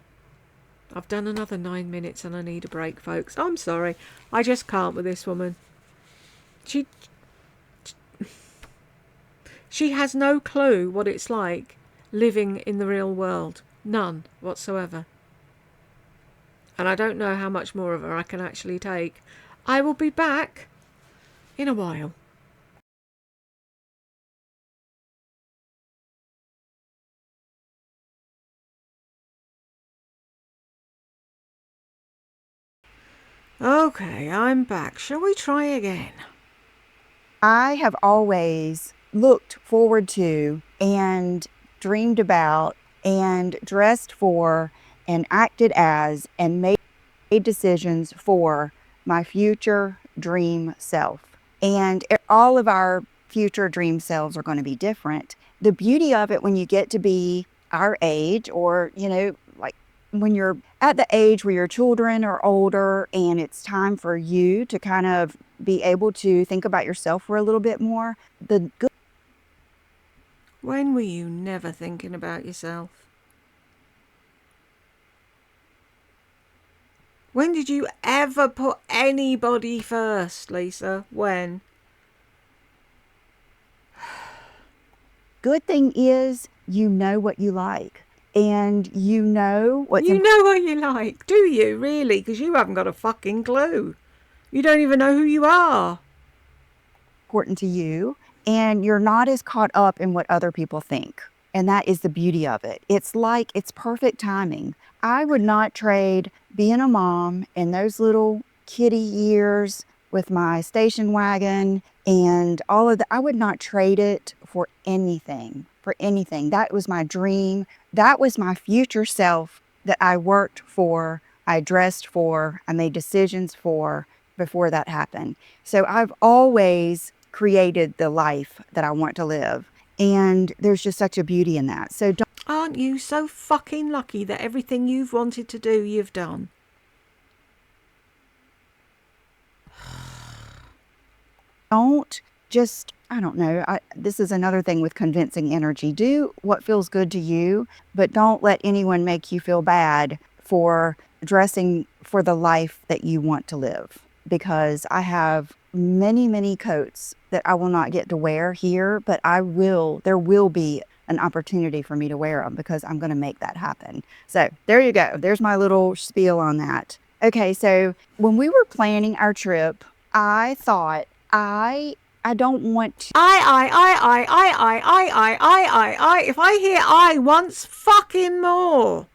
I've done another 9 minutes and I need a break, folks. I'm sorry. I just can't with this woman. She has no clue what it's like living in the real world. None whatsoever. And I don't know how much more of her I can actually take. I will be back in a while. Okay, I'm back. Shall we try again? I have always looked forward to and dreamed about and dressed for and acted as and made decisions for my future dream self. And all of our future dream selves are going to be different. The beauty of it when you get to be our age, or, like when you're at the age where your children are older and it's time for you to kind of be able to think about yourself for a little bit more, the good. When were you never thinking about yourself? When did you ever put anybody first, Lisa? When? Good thing is you know what you like and you know what's You know what you like, do you really? Because you haven't got a fucking clue. You don't even know who you are. important to you, and you're not as caught up in what other people think. And that is the beauty of it. It's like it's perfect timing. I would not trade being a mom in those little kitty years with my station wagon and all of that. I would not trade it for anything, for anything. That was my dream. That was my future self that I worked for, I dressed for, I made decisions for before that happened. So I've always created the life that I want to live. And there's just such a beauty in that. So Aren't you so fucking lucky that everything you've wanted to do, you've done? don't just, I don't know, this is another thing with convincing energy. Do what feels good to you, but don't let anyone make you feel bad for dressing for the life that you want to live. Because I have many, many coats that I will not get to wear here, but there will be an opportunity for me to wear them because I'm going to make that happen. So there you go. There's my little spiel on that. Okay, so when we were planning our trip, I thought I don't want to. If I hear I once fucking more.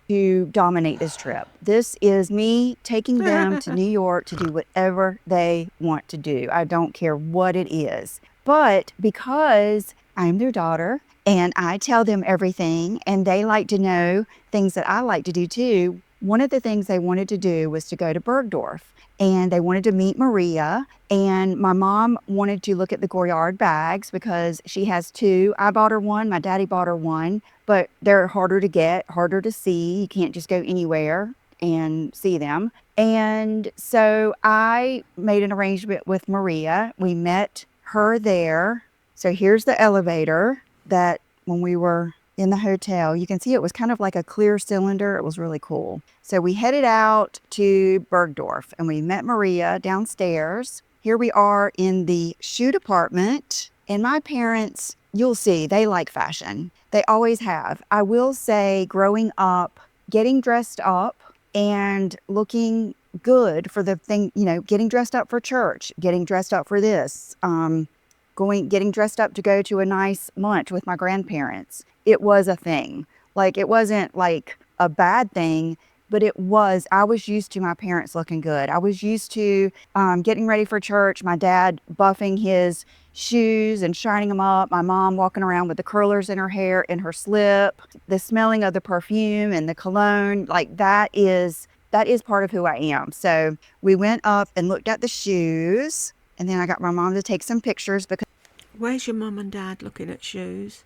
To dominate this trip. This is me taking them to New York to do whatever they want to do. I don't care what it is. But because I'm their daughter and I tell them everything and they like to know things that I like to do too, one of the things they wanted to do was to go to Bergdorf. And they wanted to meet Maria. And my mom wanted to look at the Goyard bags because she has two. I bought her one. My daddy bought her one. But they're harder to get, harder to see. You can't just go anywhere and see them. And so I made an arrangement with Maria. We met her there. So here's the elevator that when we were in the hotel, you can see it was kind of like a clear cylinder. It was really cool. So we headed out to Bergdorf and we met Maria downstairs. Here we are in the shoe department. And my parents, you'll see, they like fashion. They always have. I will say, growing up, getting dressed up and looking good for the thing, getting dressed up for church, getting dressed up for this, getting dressed up to go to a nice lunch with my grandparents. It was a thing. Like, it wasn't like a bad thing, but I was used to my parents looking good. I was used to getting ready for church, my dad buffing his shoes and shining them up, my mom walking around with the curlers in her hair and her slip, the smelling of the perfume and the cologne, like that is part of who I am. So we went up and looked at the shoes, and then I got my mom to take some pictures because. Where's your mum and dad looking at shoes?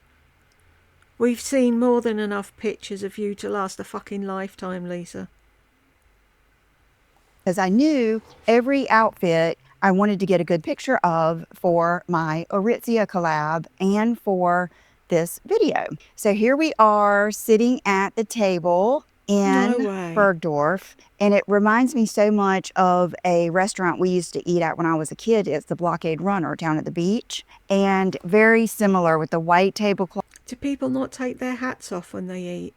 We've seen more than enough pictures of you to last a fucking lifetime, Lisa. Because I knew every outfit I wanted to get a good picture of for my Aritzia collab and for this video. So here we are sitting at the table No in way. Bergdorf. And it reminds me so much of a restaurant we used to eat at when I was a kid. It's the Blockade Runner down at the beach. And very similar with the white tablecloth. Do people not take their hats off when they eat?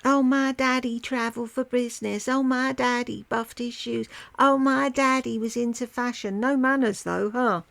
Oh, my daddy travelled for business. Oh, my daddy buffed his shoes. Oh, my daddy was into fashion. No manners, though, huh?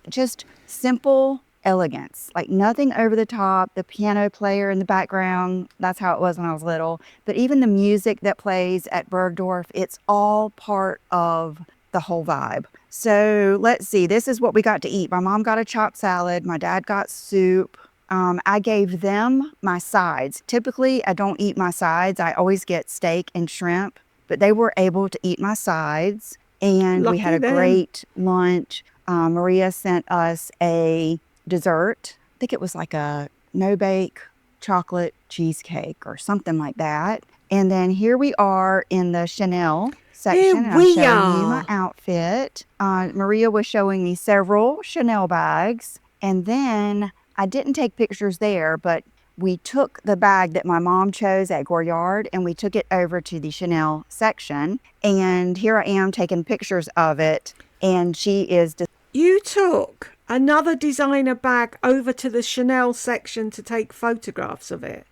Just simple elegance, like nothing over the top. The piano player in the background, that's how it was when I was little. But even the music that plays at Bergdorf, it's all part of the whole vibe. So let's see, this is what we got to eat. My mom got a chopped salad. My dad got soup. I gave them my sides. Typically, I don't eat my sides. I always get steak and shrimp, but they were able to eat my sides. And we had Lucky a them. great lunch. Maria sent us a dessert. I think it was like a no-bake chocolate cheesecake or something like that. And then here we are in the Chanel section. And I'm we showing you my are. outfit. Maria was showing me several Chanel bags. And then I didn't take pictures there, but we took the bag that my mom chose at Gouryard and we took it over to the Chanel section. And here I am taking pictures of it. And she is... You took another designer bag over to the Chanel section to take photographs of it.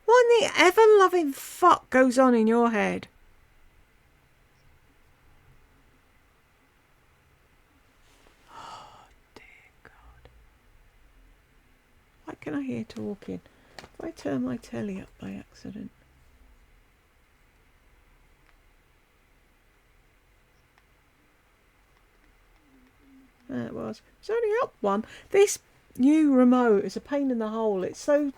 What in the ever-loving fuck goes on in your head? Why can I hear talking? If I turn my telly up by accident. There it was. It's only up one. This new remote is a pain in the hole. It's so...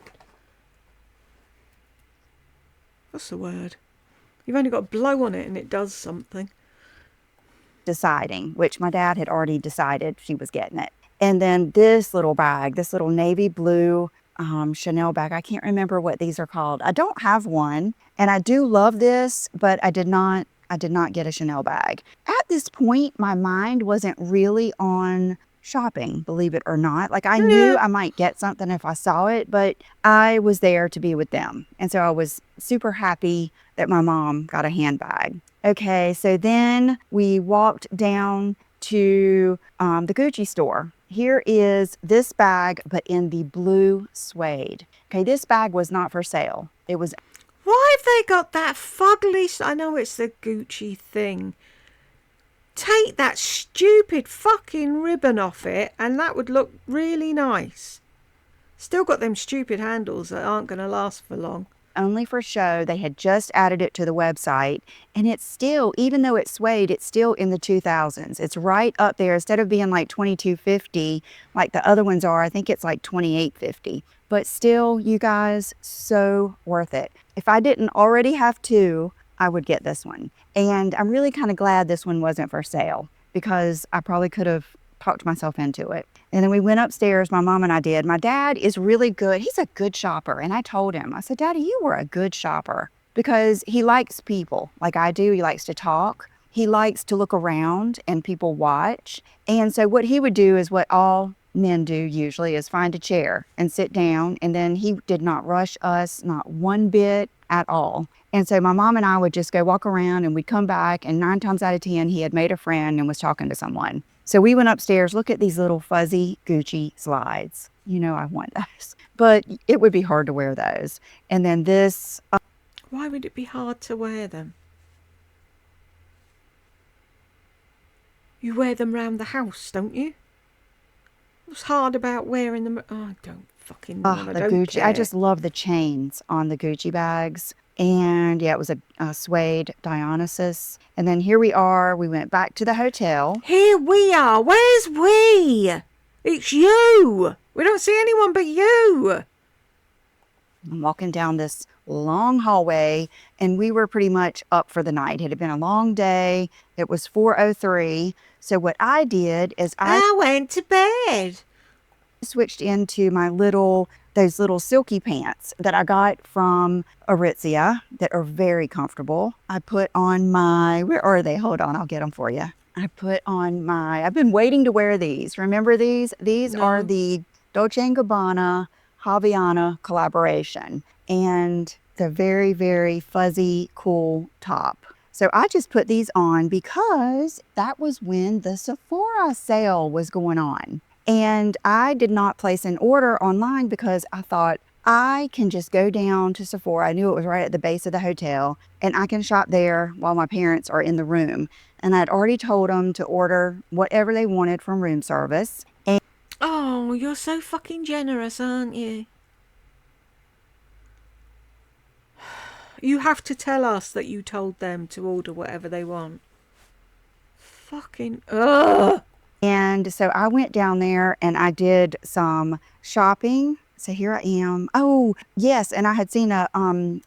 What's the word? You've only got to blow on it and it does something. Deciding, which my dad had already decided she was getting it. And then this little bag, this little navy blue Chanel bag. I can't remember what these are called. I don't have one, and I do love this, but I did not get a Chanel bag. At this point, my mind wasn't really on shopping, believe it or not. Like I knew I might get something if I saw it, but I was there to be with them. And so I was super happy that my mom got a handbag. Okay, so then we walked down to the Gucci store. Here is this bag, but in the blue suede. Okay, this bag was not for sale. It was... Why have they got that fugly... I know it's the Gucci thing. Take that stupid fucking ribbon off it and that would look really nice. Still got them stupid handles that aren't going to last for long. Only for show. They had just added it to the website, and it's still, even though it's suede, it's still in the 2000s. It's right up there. Instead of being like $22.50 like the other ones are, I think it's like $28.50. But still, you guys, so worth it. If I didn't already have two, I would get this one. And I'm really kind of glad this one wasn't for sale because I probably could have talked myself into it. And then we went upstairs, my mom and I did. My dad is really good. He's a good shopper. And I told him, I said, Daddy, you were a good shopper because he likes people like I do. He likes to talk. He likes to look around and people watch. And so what he would do is what all men do usually is find a chair and sit down. And then he did not rush us, not one bit at all. And so my mom and I would just go walk around and we'd come back and 9 times out of 10, he had made a friend and was talking to someone. So we went upstairs, look at these little fuzzy Gucci slides. You know, I want those, but it would be hard to wear those. And then this. Why would it be hard to wear them? You wear them round the house, don't you? What's hard about wearing them? Oh, I don't fucking know. The Gucci. I just love the chains on the Gucci bags. And yeah, it was a suede Dionysus. And then here we are. We went back to the hotel. Here we are. Where's we? It's you. We don't see anyone but you. I'm walking down this long hallway and we were pretty much up for the night. It had been a long day. It was 4:03. So what I did is I went to bed. Switched into my those little silky pants that I got from Aritzia that are very comfortable. I put on where are they? Hold on, I'll get them for you. I put on I've been waiting to wear these. Remember these? These are the Dolce & Gabbana Havaiana collaboration. And the very, very fuzzy, cool top. So I just put these on because that was when the Sephora sale was going on. And I did not place an order online because I thought I can just go down to Sephora. I knew it was right at the base of the hotel, and I can shop there while my parents are in the room. And I'd already told them to order whatever they wanted from room service. And Oh, you're so fucking generous, aren't you? You have to tell us that you told them to order whatever they want. Fucking ugh. And so I went down there and I did some shopping. So here I am. Oh, yes. And I had seen a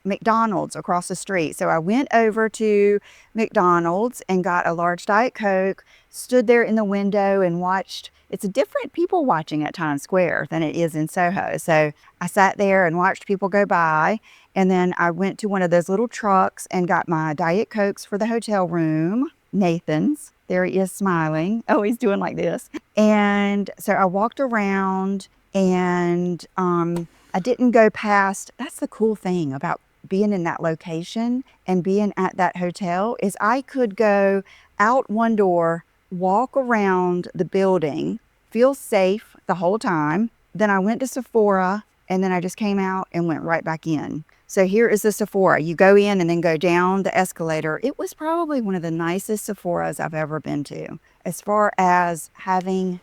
McDonald's across the street. So I went over to McDonald's and got a large Diet Coke, stood there in the window and watched. It's different people watching at Times Square than it is in Soho. So I sat there and watched people go by. And then I went to one of those little trucks and got my Diet Cokes for the hotel room, Nathan's. There he is smiling. Oh, he's doing like this. And so I walked around and I didn't go past. That's the cool thing about being in that location and being at that hotel is I could go out one door, walk around the building, feel safe the whole time. Then I went to Sephora and then I just came out and went right back in. So here is the Sephora. You go in and then go down the escalator. It was probably one of the nicest Sephoras I've ever been to. As far as having...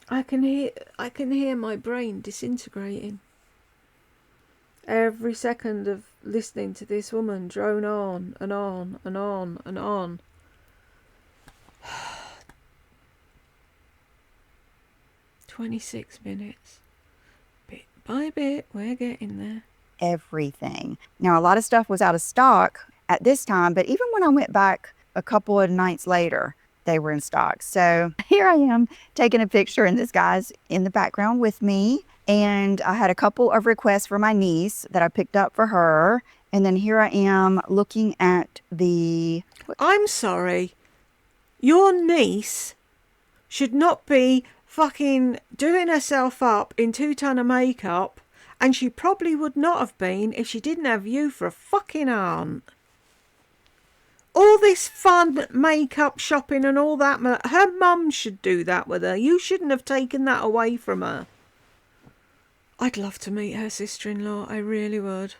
I can hear my brain disintegrating. Every second of listening to this woman drone on and on and on and on. 26 minutes. Bit by bit, we're getting there. Everything. Now, a lot of stuff was out of stock at this time, but even when I went back a couple of nights later, they were in stock. So here I am taking a picture, and this guy's in the background with me. And I had a couple of requests for my niece that I picked up for her. And then here I am looking at the... I'm sorry. Your niece should not be fucking doing herself up in 2 ton of makeup, and she probably would not have been if she didn't have you for a fucking aunt. All this fun makeup shopping and all that, her mum should do that with her. You shouldn't have taken that away from her. I'd love to meet her sister-in-law, I really would.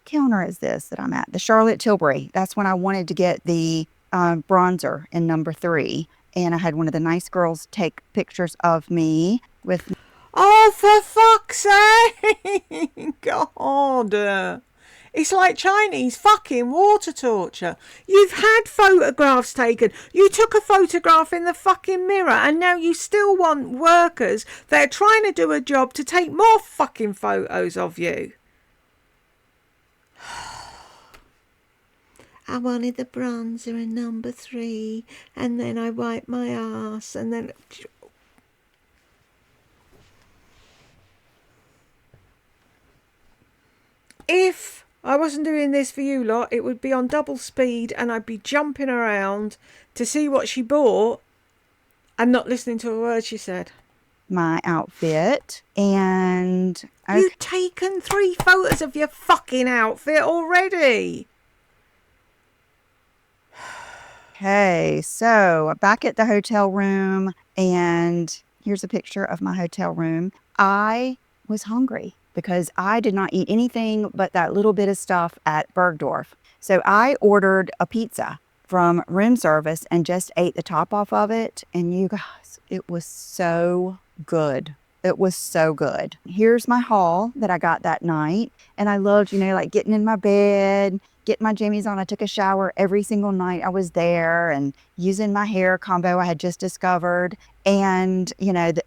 Counter is this that I'm at? The Charlotte Tilbury. That's when I wanted to get the bronzer in number 3. And I had one of the nice girls take pictures of me with... Oh, for fuck's sake! God. It's like Chinese fucking water torture. You've had photographs taken. You took a photograph in the fucking mirror, and now you still want workers that are trying to do a job to take more fucking photos of you. I wanted the bronzer in number 3, and then I wiped my ass, and then... If I wasn't doing this for you lot, it would be on double speed, and I'd be jumping around to see what she bought and not listening to a word she said. My outfit, and... Okay. You've taken 3 photos of your fucking outfit already. Okay, so back at the hotel room, and here's a picture of my hotel room. I was hungry because I did not eat anything but that little bit of stuff at Bergdorf. So I ordered a pizza from room service and just ate the top off of it. And you guys, it was so good. It was so good. Here's my haul that I got that night. And I loved, like getting in my bed, getting my jammies on. I took a shower every single night I was there and using my hair combo I had just discovered. And,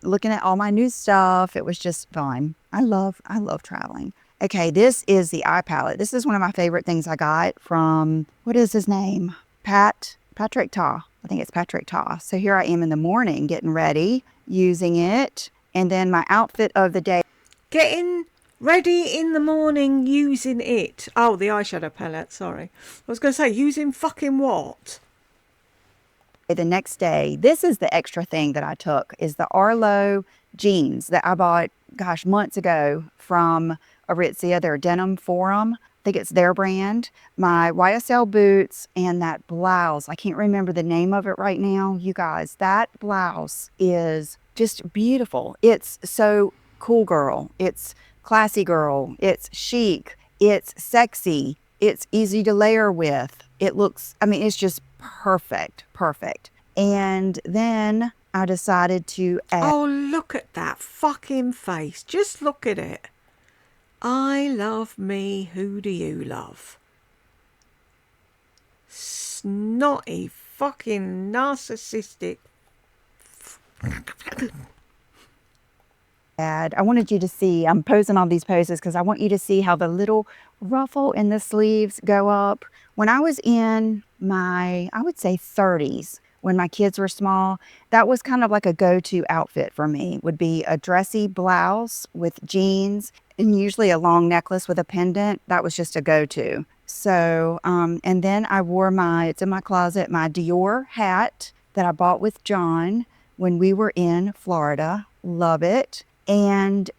looking at all my new stuff, it was just fun. I love traveling. Okay, this is the eye palette. This is one of my favorite things I got from, what is his name? Patrick Ta. I think it's Patrick Ta. So here I am in the morning getting ready, using it. And then my outfit of the day. Getting ready in the morning using it. Oh, the eyeshadow palette, sorry. I was going to say, using fucking what? The next day, this is the extra thing that I took, is the Arlo jeans that I bought, gosh, months ago from Aritzia, their Denim Forum. I think it's their brand. My YSL boots and that blouse. I can't remember the name of it right now. You guys, that blouse is just beautiful. It's so cool girl. It's classy girl. It's chic. It's sexy. It's easy to layer with. It looks, I mean, it's just perfect, perfect. And then I decided to add. Oh, look at that fucking face. Just look at it. I love me. Who do you love? Snotty, fucking narcissistic. I wanted you to see, I'm posing all these poses because I want you to see how the little ruffle in the sleeves go up. When I was in my, I would say 30s, when my kids were small, that was kind of like a go-to outfit for me. Would be a dressy blouse with jeans and usually a long necklace with a pendant. That was just a go-to. So, and then I wore it's in my closet, my Dior hat that I bought with John when we were in Florida. Love it. And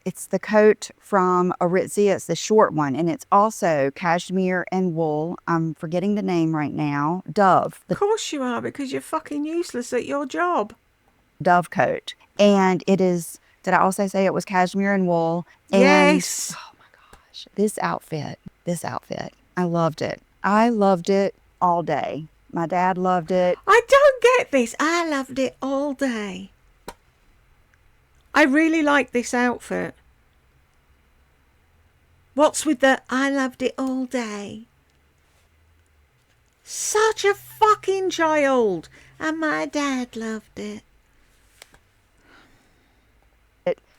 it's the coat from Aritzia. It's the short one, and it's also cashmere and wool. I'm forgetting the name right now. Dove. Of course you are, because you're fucking useless at your job. Dove coat. And it is, did I also say it was cashmere and wool? And, Yes. oh my gosh, this outfit, I loved it. I loved it all day. My dad loved it. I don't get this. I loved it all day. I really like this outfit. What's with the I loved it all day? Such a fucking child. And my dad loved it.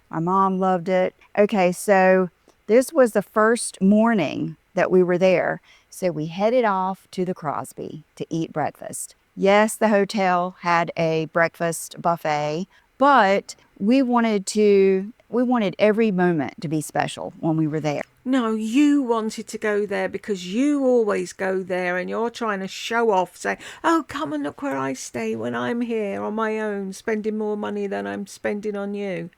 My mom loved it. Okay, so this was the first morning that we were there. So we headed off to the Crosby to eat breakfast. Yes, the hotel had a breakfast buffet, but we wanted every moment to be special when we were there. No, you wanted to go there because you always go there and you're trying to show off, say, oh, come and look where I stay when I'm here on my own, spending more money than I'm spending on you.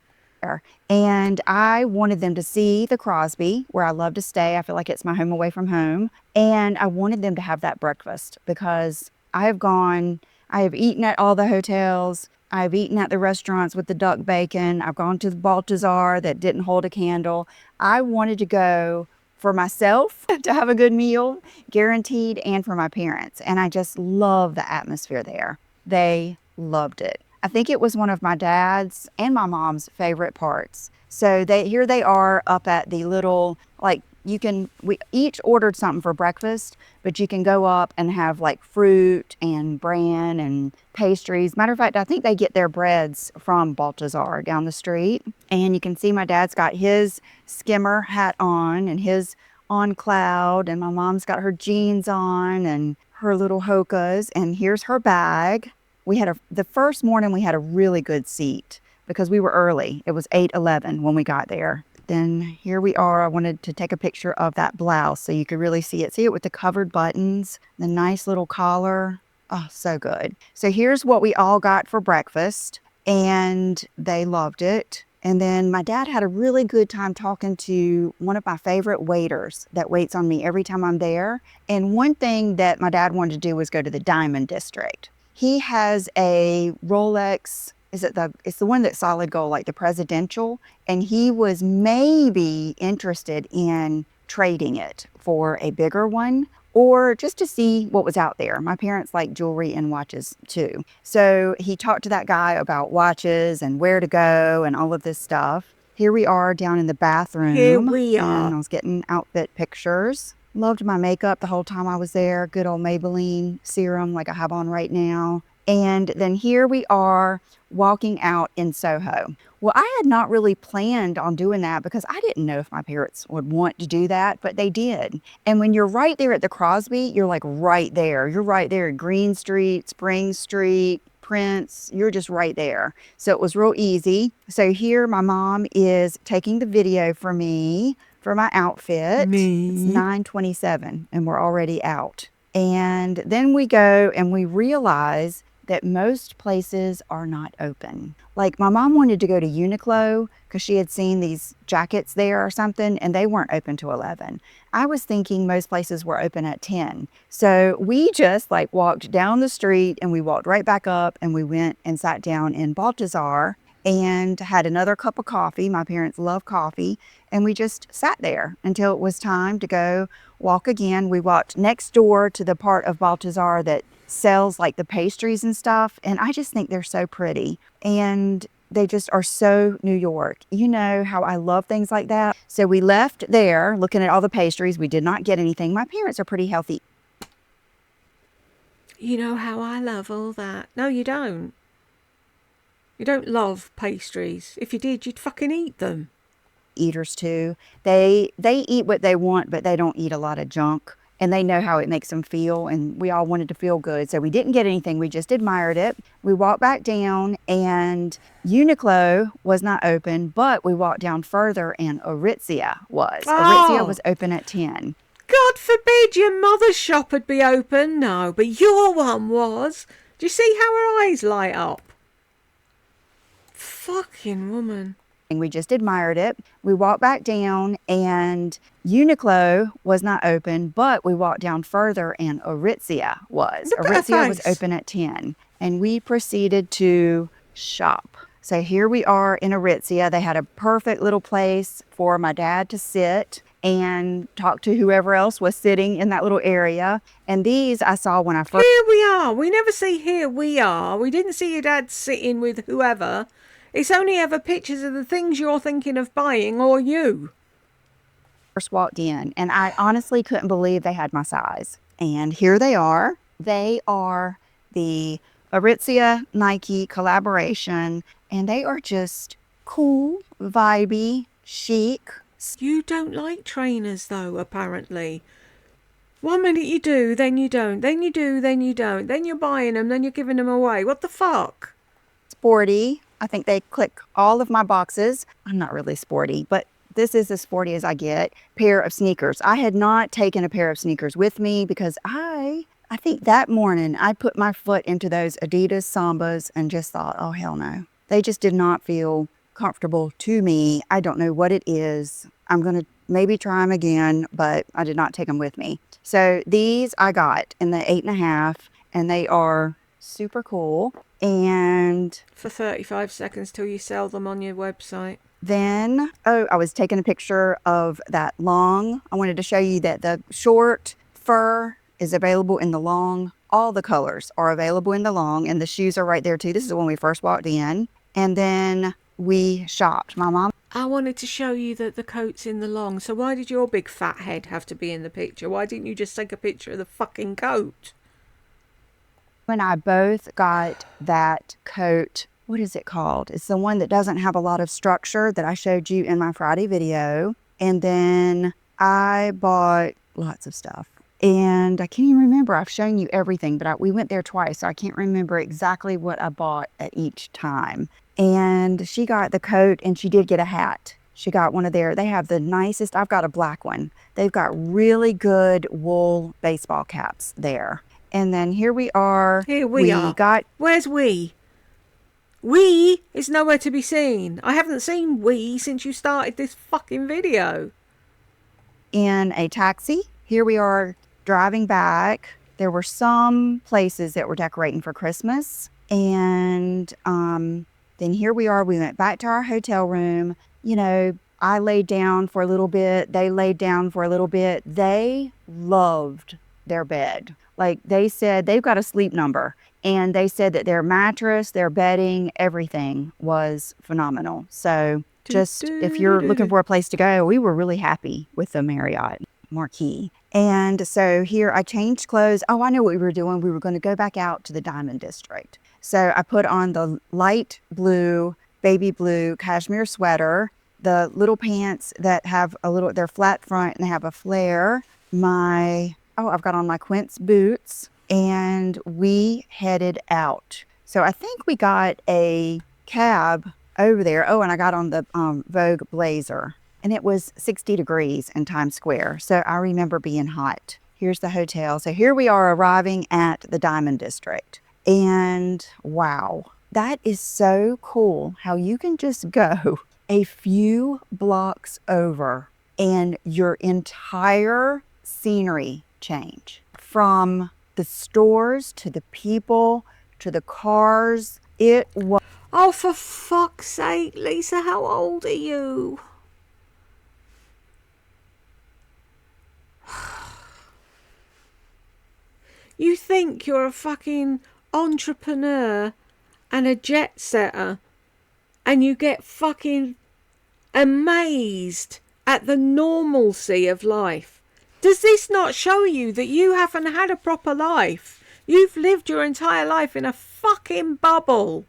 And I wanted them to see the Crosby, where I love to stay. I feel like it's my home away from home. And I wanted them to have that breakfast because I have eaten at all the hotels. I've eaten at the restaurants with the duck bacon. I've gone to the Baltazar that didn't hold a candle. I wanted to go for myself to have a good meal, guaranteed, and for my parents. And I just love the atmosphere there. They loved it. I think it was one of my dad's and my mom's favorite parts. So here they are up at the little, like, we each ordered something for breakfast, but you can go up and have like fruit and bran and pastries. Matter of fact, I think they get their breads from Baltazar down the street. And you can see my dad's got his skimmer hat on and his on cloud, and my mom's got her jeans on and her little hokas, and here's her bag. The first morning we had a really good seat because we were early. It was 8:11 when we got there. Then here we are. I wanted to take a picture of that blouse so you could really see it. See it with the covered buttons, the nice little collar. Oh, so good. So here's what we all got for breakfast, and they loved it. And then my dad had a really good time talking to one of my favorite waiters that waits on me every time I'm there. And one thing that my dad wanted to do was go to the Diamond District. He has a Rolex, it's the one that's solid gold, like the presidential, and he was maybe interested in trading it for a bigger one or just to see what was out there. My parents like jewelry and watches too. So he talked to that guy about watches and where to go and all of this stuff. Here we are down in the bathroom. Here we are. And I was getting outfit pictures. Loved my makeup the whole time I was there. Good old Maybelline serum like I have on right now. And then here we are walking out in Soho. Well, I had not really planned on doing that because I didn't know if my parents would want to do that, but they did. And when you're right there at the Crosby, you're like right there. You're right there at Green Street, Spring Street, Prince. You're just right there. So it was real easy. So here my mom is taking the video for me for my outfit. It's 9:27 and we're already out. And then we go and we realize that most places are not open. Like my mom wanted to go to Uniqlo because she had seen these jackets there or something, and they weren't open till 11. I was thinking most places were open at 10. So we just like walked down the street and we walked right back up and we went and sat down in Baltazar and had another cup of coffee. My parents love coffee. And we just sat there until it was time to go walk again. We walked next door to the part of Baltazar that sells like the pastries and stuff. And I just think they're so pretty. And they just are so New York. You know how I love things like that. So we left there looking at all the pastries. We did not get anything. My parents are pretty healthy. You know how I love all that. No, you don't. You don't love pastries. If you did, you'd fucking eat them. Eaters too. They eat what they want, but they don't eat a lot of junk. And they know how it makes them feel. And we all wanted to feel good. So we didn't get anything. We just admired it. We walked back down and Uniqlo was not open, but we walked down further and Aritzia was. Aritzia was open at 10. God forbid your mother's shop would be open. No, but your one was. Do you see how her eyes light up? Fucking woman. And we just admired it. We walked back down and Uniqlo was not open, but we walked down further and Aritzia was. Aritzia was open at 10. And we proceeded to shop. So here we are in Aritzia. They had a perfect little place for my dad to sit and talk to whoever else was sitting in that little area. And these I saw when I first... Here we are. We never see here we are. We didn't see your dad sitting with whoever. It's only ever pictures of the things you're thinking of buying or you. First walked in and I honestly couldn't believe they had my size. And here they are. They are the Aritzia Nike collaboration and they are just cool, vibey, chic. You don't like trainers though, apparently. One minute you do, then you don't. Then you do, then you don't. Then you're buying them, then you're giving them away. What the fuck? Sporty. I think they click all of my boxes. I'm not really sporty, but this is as sporty as I get. Pair of sneakers. I had not taken a pair of sneakers with me because I think that morning I put my foot into those Adidas Sambas and just thought, oh, hell no. They just did not feel comfortable to me. I don't know what it is. I'm going to maybe try them again, but I did not take them with me. So these I got in the 8.5 and they are super cool. And for 35 seconds till you sell them on your website. Then, I was taking a picture of that long. I wanted to show you that the short fur is available in the long. All the colors are available in the long, and the shoes are right there too. This is when we first walked in. And then we shopped. My mom... I wanted to show you that the coat's in the long. So why did your big fat head have to be in the picture? Why didn't you just take a picture of the fucking coat? And I both got that coat. What is it called? It's the one that doesn't have a lot of structure that I showed you in my Friday video. And then I bought lots of stuff. And I can't even remember. I've shown you everything, but we went there twice, so I can't remember exactly what I bought at each time. And she got the coat and she did get a hat. She got one of they have the nicest, I've got a black one. They've got really good wool baseball caps there. And then here we are. Here we are. Where's we? We is nowhere to be seen. I haven't seen we since you started this fucking video. In a taxi. Here we are driving back. There were some places that were decorating for Christmas. And then here we are. We went back to our hotel room. You know, I laid down for a little bit. They laid down for a little bit. They loved their bed. Like they said, they've got a sleep number. And they said that their mattress, their bedding, everything was phenomenal. So just if you're looking for a place to go, we were really happy with the Marriott Marquis. And so here I changed clothes. Oh, I know what we were doing. We were going to go back out to the Diamond District. So I put on the light blue, baby blue cashmere sweater, the little pants that have they're flat front and they have a flare. I've got on my Quince boots. And we headed out. So I think we got a cab over there. Oh, and I got on the Vogue blazer. And it was 60 degrees in Times Square. So I remember being hot. Here's the hotel. So here we are arriving at the Diamond District. And wow, that is so cool how you can just go a few blocks over and your entire scenery change. From the stores to the people to the cars. It was... Oh, for fuck's sake, Lisa, how old are you? You think you're a fucking entrepreneur and a jet setter, and you get fucking amazed at the normalcy of life. Does this not show you that you haven't had a proper life? You've lived your entire life in a fucking bubble.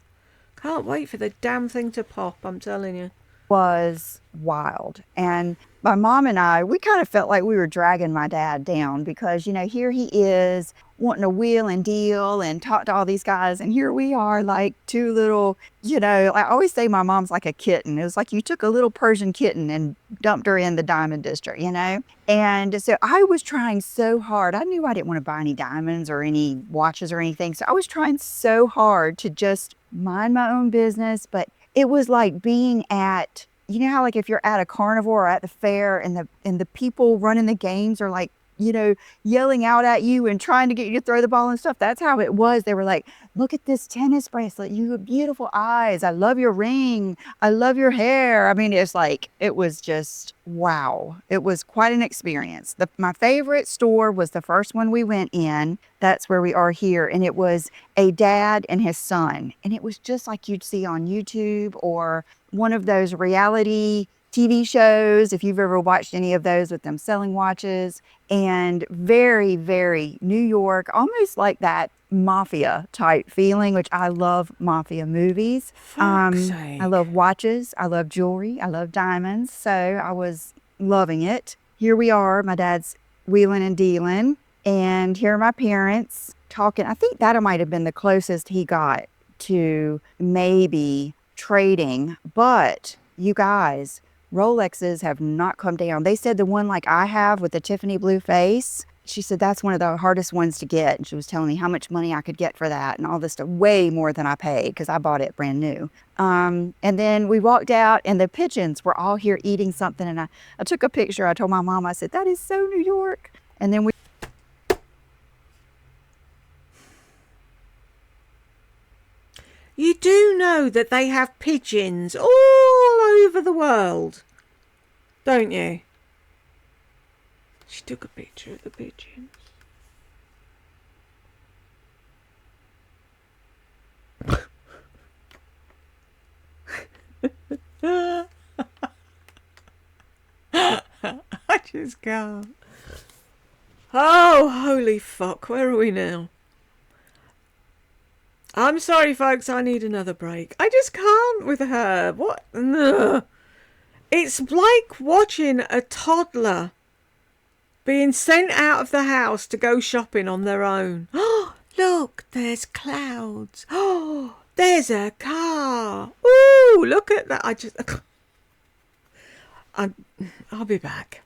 Can't wait for the damn thing to pop, I'm telling you. Was wild. And my mom and I, we kind of felt like we were dragging my dad down because, you know, here he is wanting to wheel and deal and talk to all these guys. And here we are like two little, you know, I always say my mom's like a kitten. It was like you took a little Persian kitten and dumped her in the Diamond District, you know? And so I was trying so hard. I knew I didn't want to buy any diamonds or any watches or anything. So I was trying so hard to just mind my own business. But it was like being at, you know how like if you're at a carnival or at the fair and the people running the games are like, you know, yelling out at you and trying to get you to throw the ball and stuff. That's how it was. They were like, look at this tennis bracelet. You have beautiful eyes. I love your ring. I love your hair. I mean, it's like, it was just, wow. It was quite an experience. My favorite store was the first one we went in. That's where we are here. And it was a dad and his son. And it was just like you'd see on YouTube or one of those reality TV shows, if you've ever watched any of those with them selling watches. And very, very New York, almost like that mafia type feeling, which I love mafia movies. I love watches. I love jewelry. I love diamonds. So I was loving it. Here we are. My dad's wheeling and dealing. And here are my parents talking. I think that might have been the closest he got to maybe trading. But you guys, Rolexes have not come down. They said the one like I have with the Tiffany blue face, she said that's one of the hardest ones to get. And she was telling me how much money I could get for that and all this stuff, way more than I paid because I bought it brand new. And then we walked out and the pigeons were all here eating something. And I took a picture. I told my mom, I said, that is so New York. And then You do know that they have pigeons all over the world, don't you? She took a picture of the pigeons. I just can't. Oh, holy fuck, where are we now? I'm sorry, folks, I need another break. I just can't with her. What? Ugh. It's like watching a toddler being sent out of the house to go shopping on their own. Oh, look, there's clouds. Oh, there's a car. Ooh, look at that. I'll be back.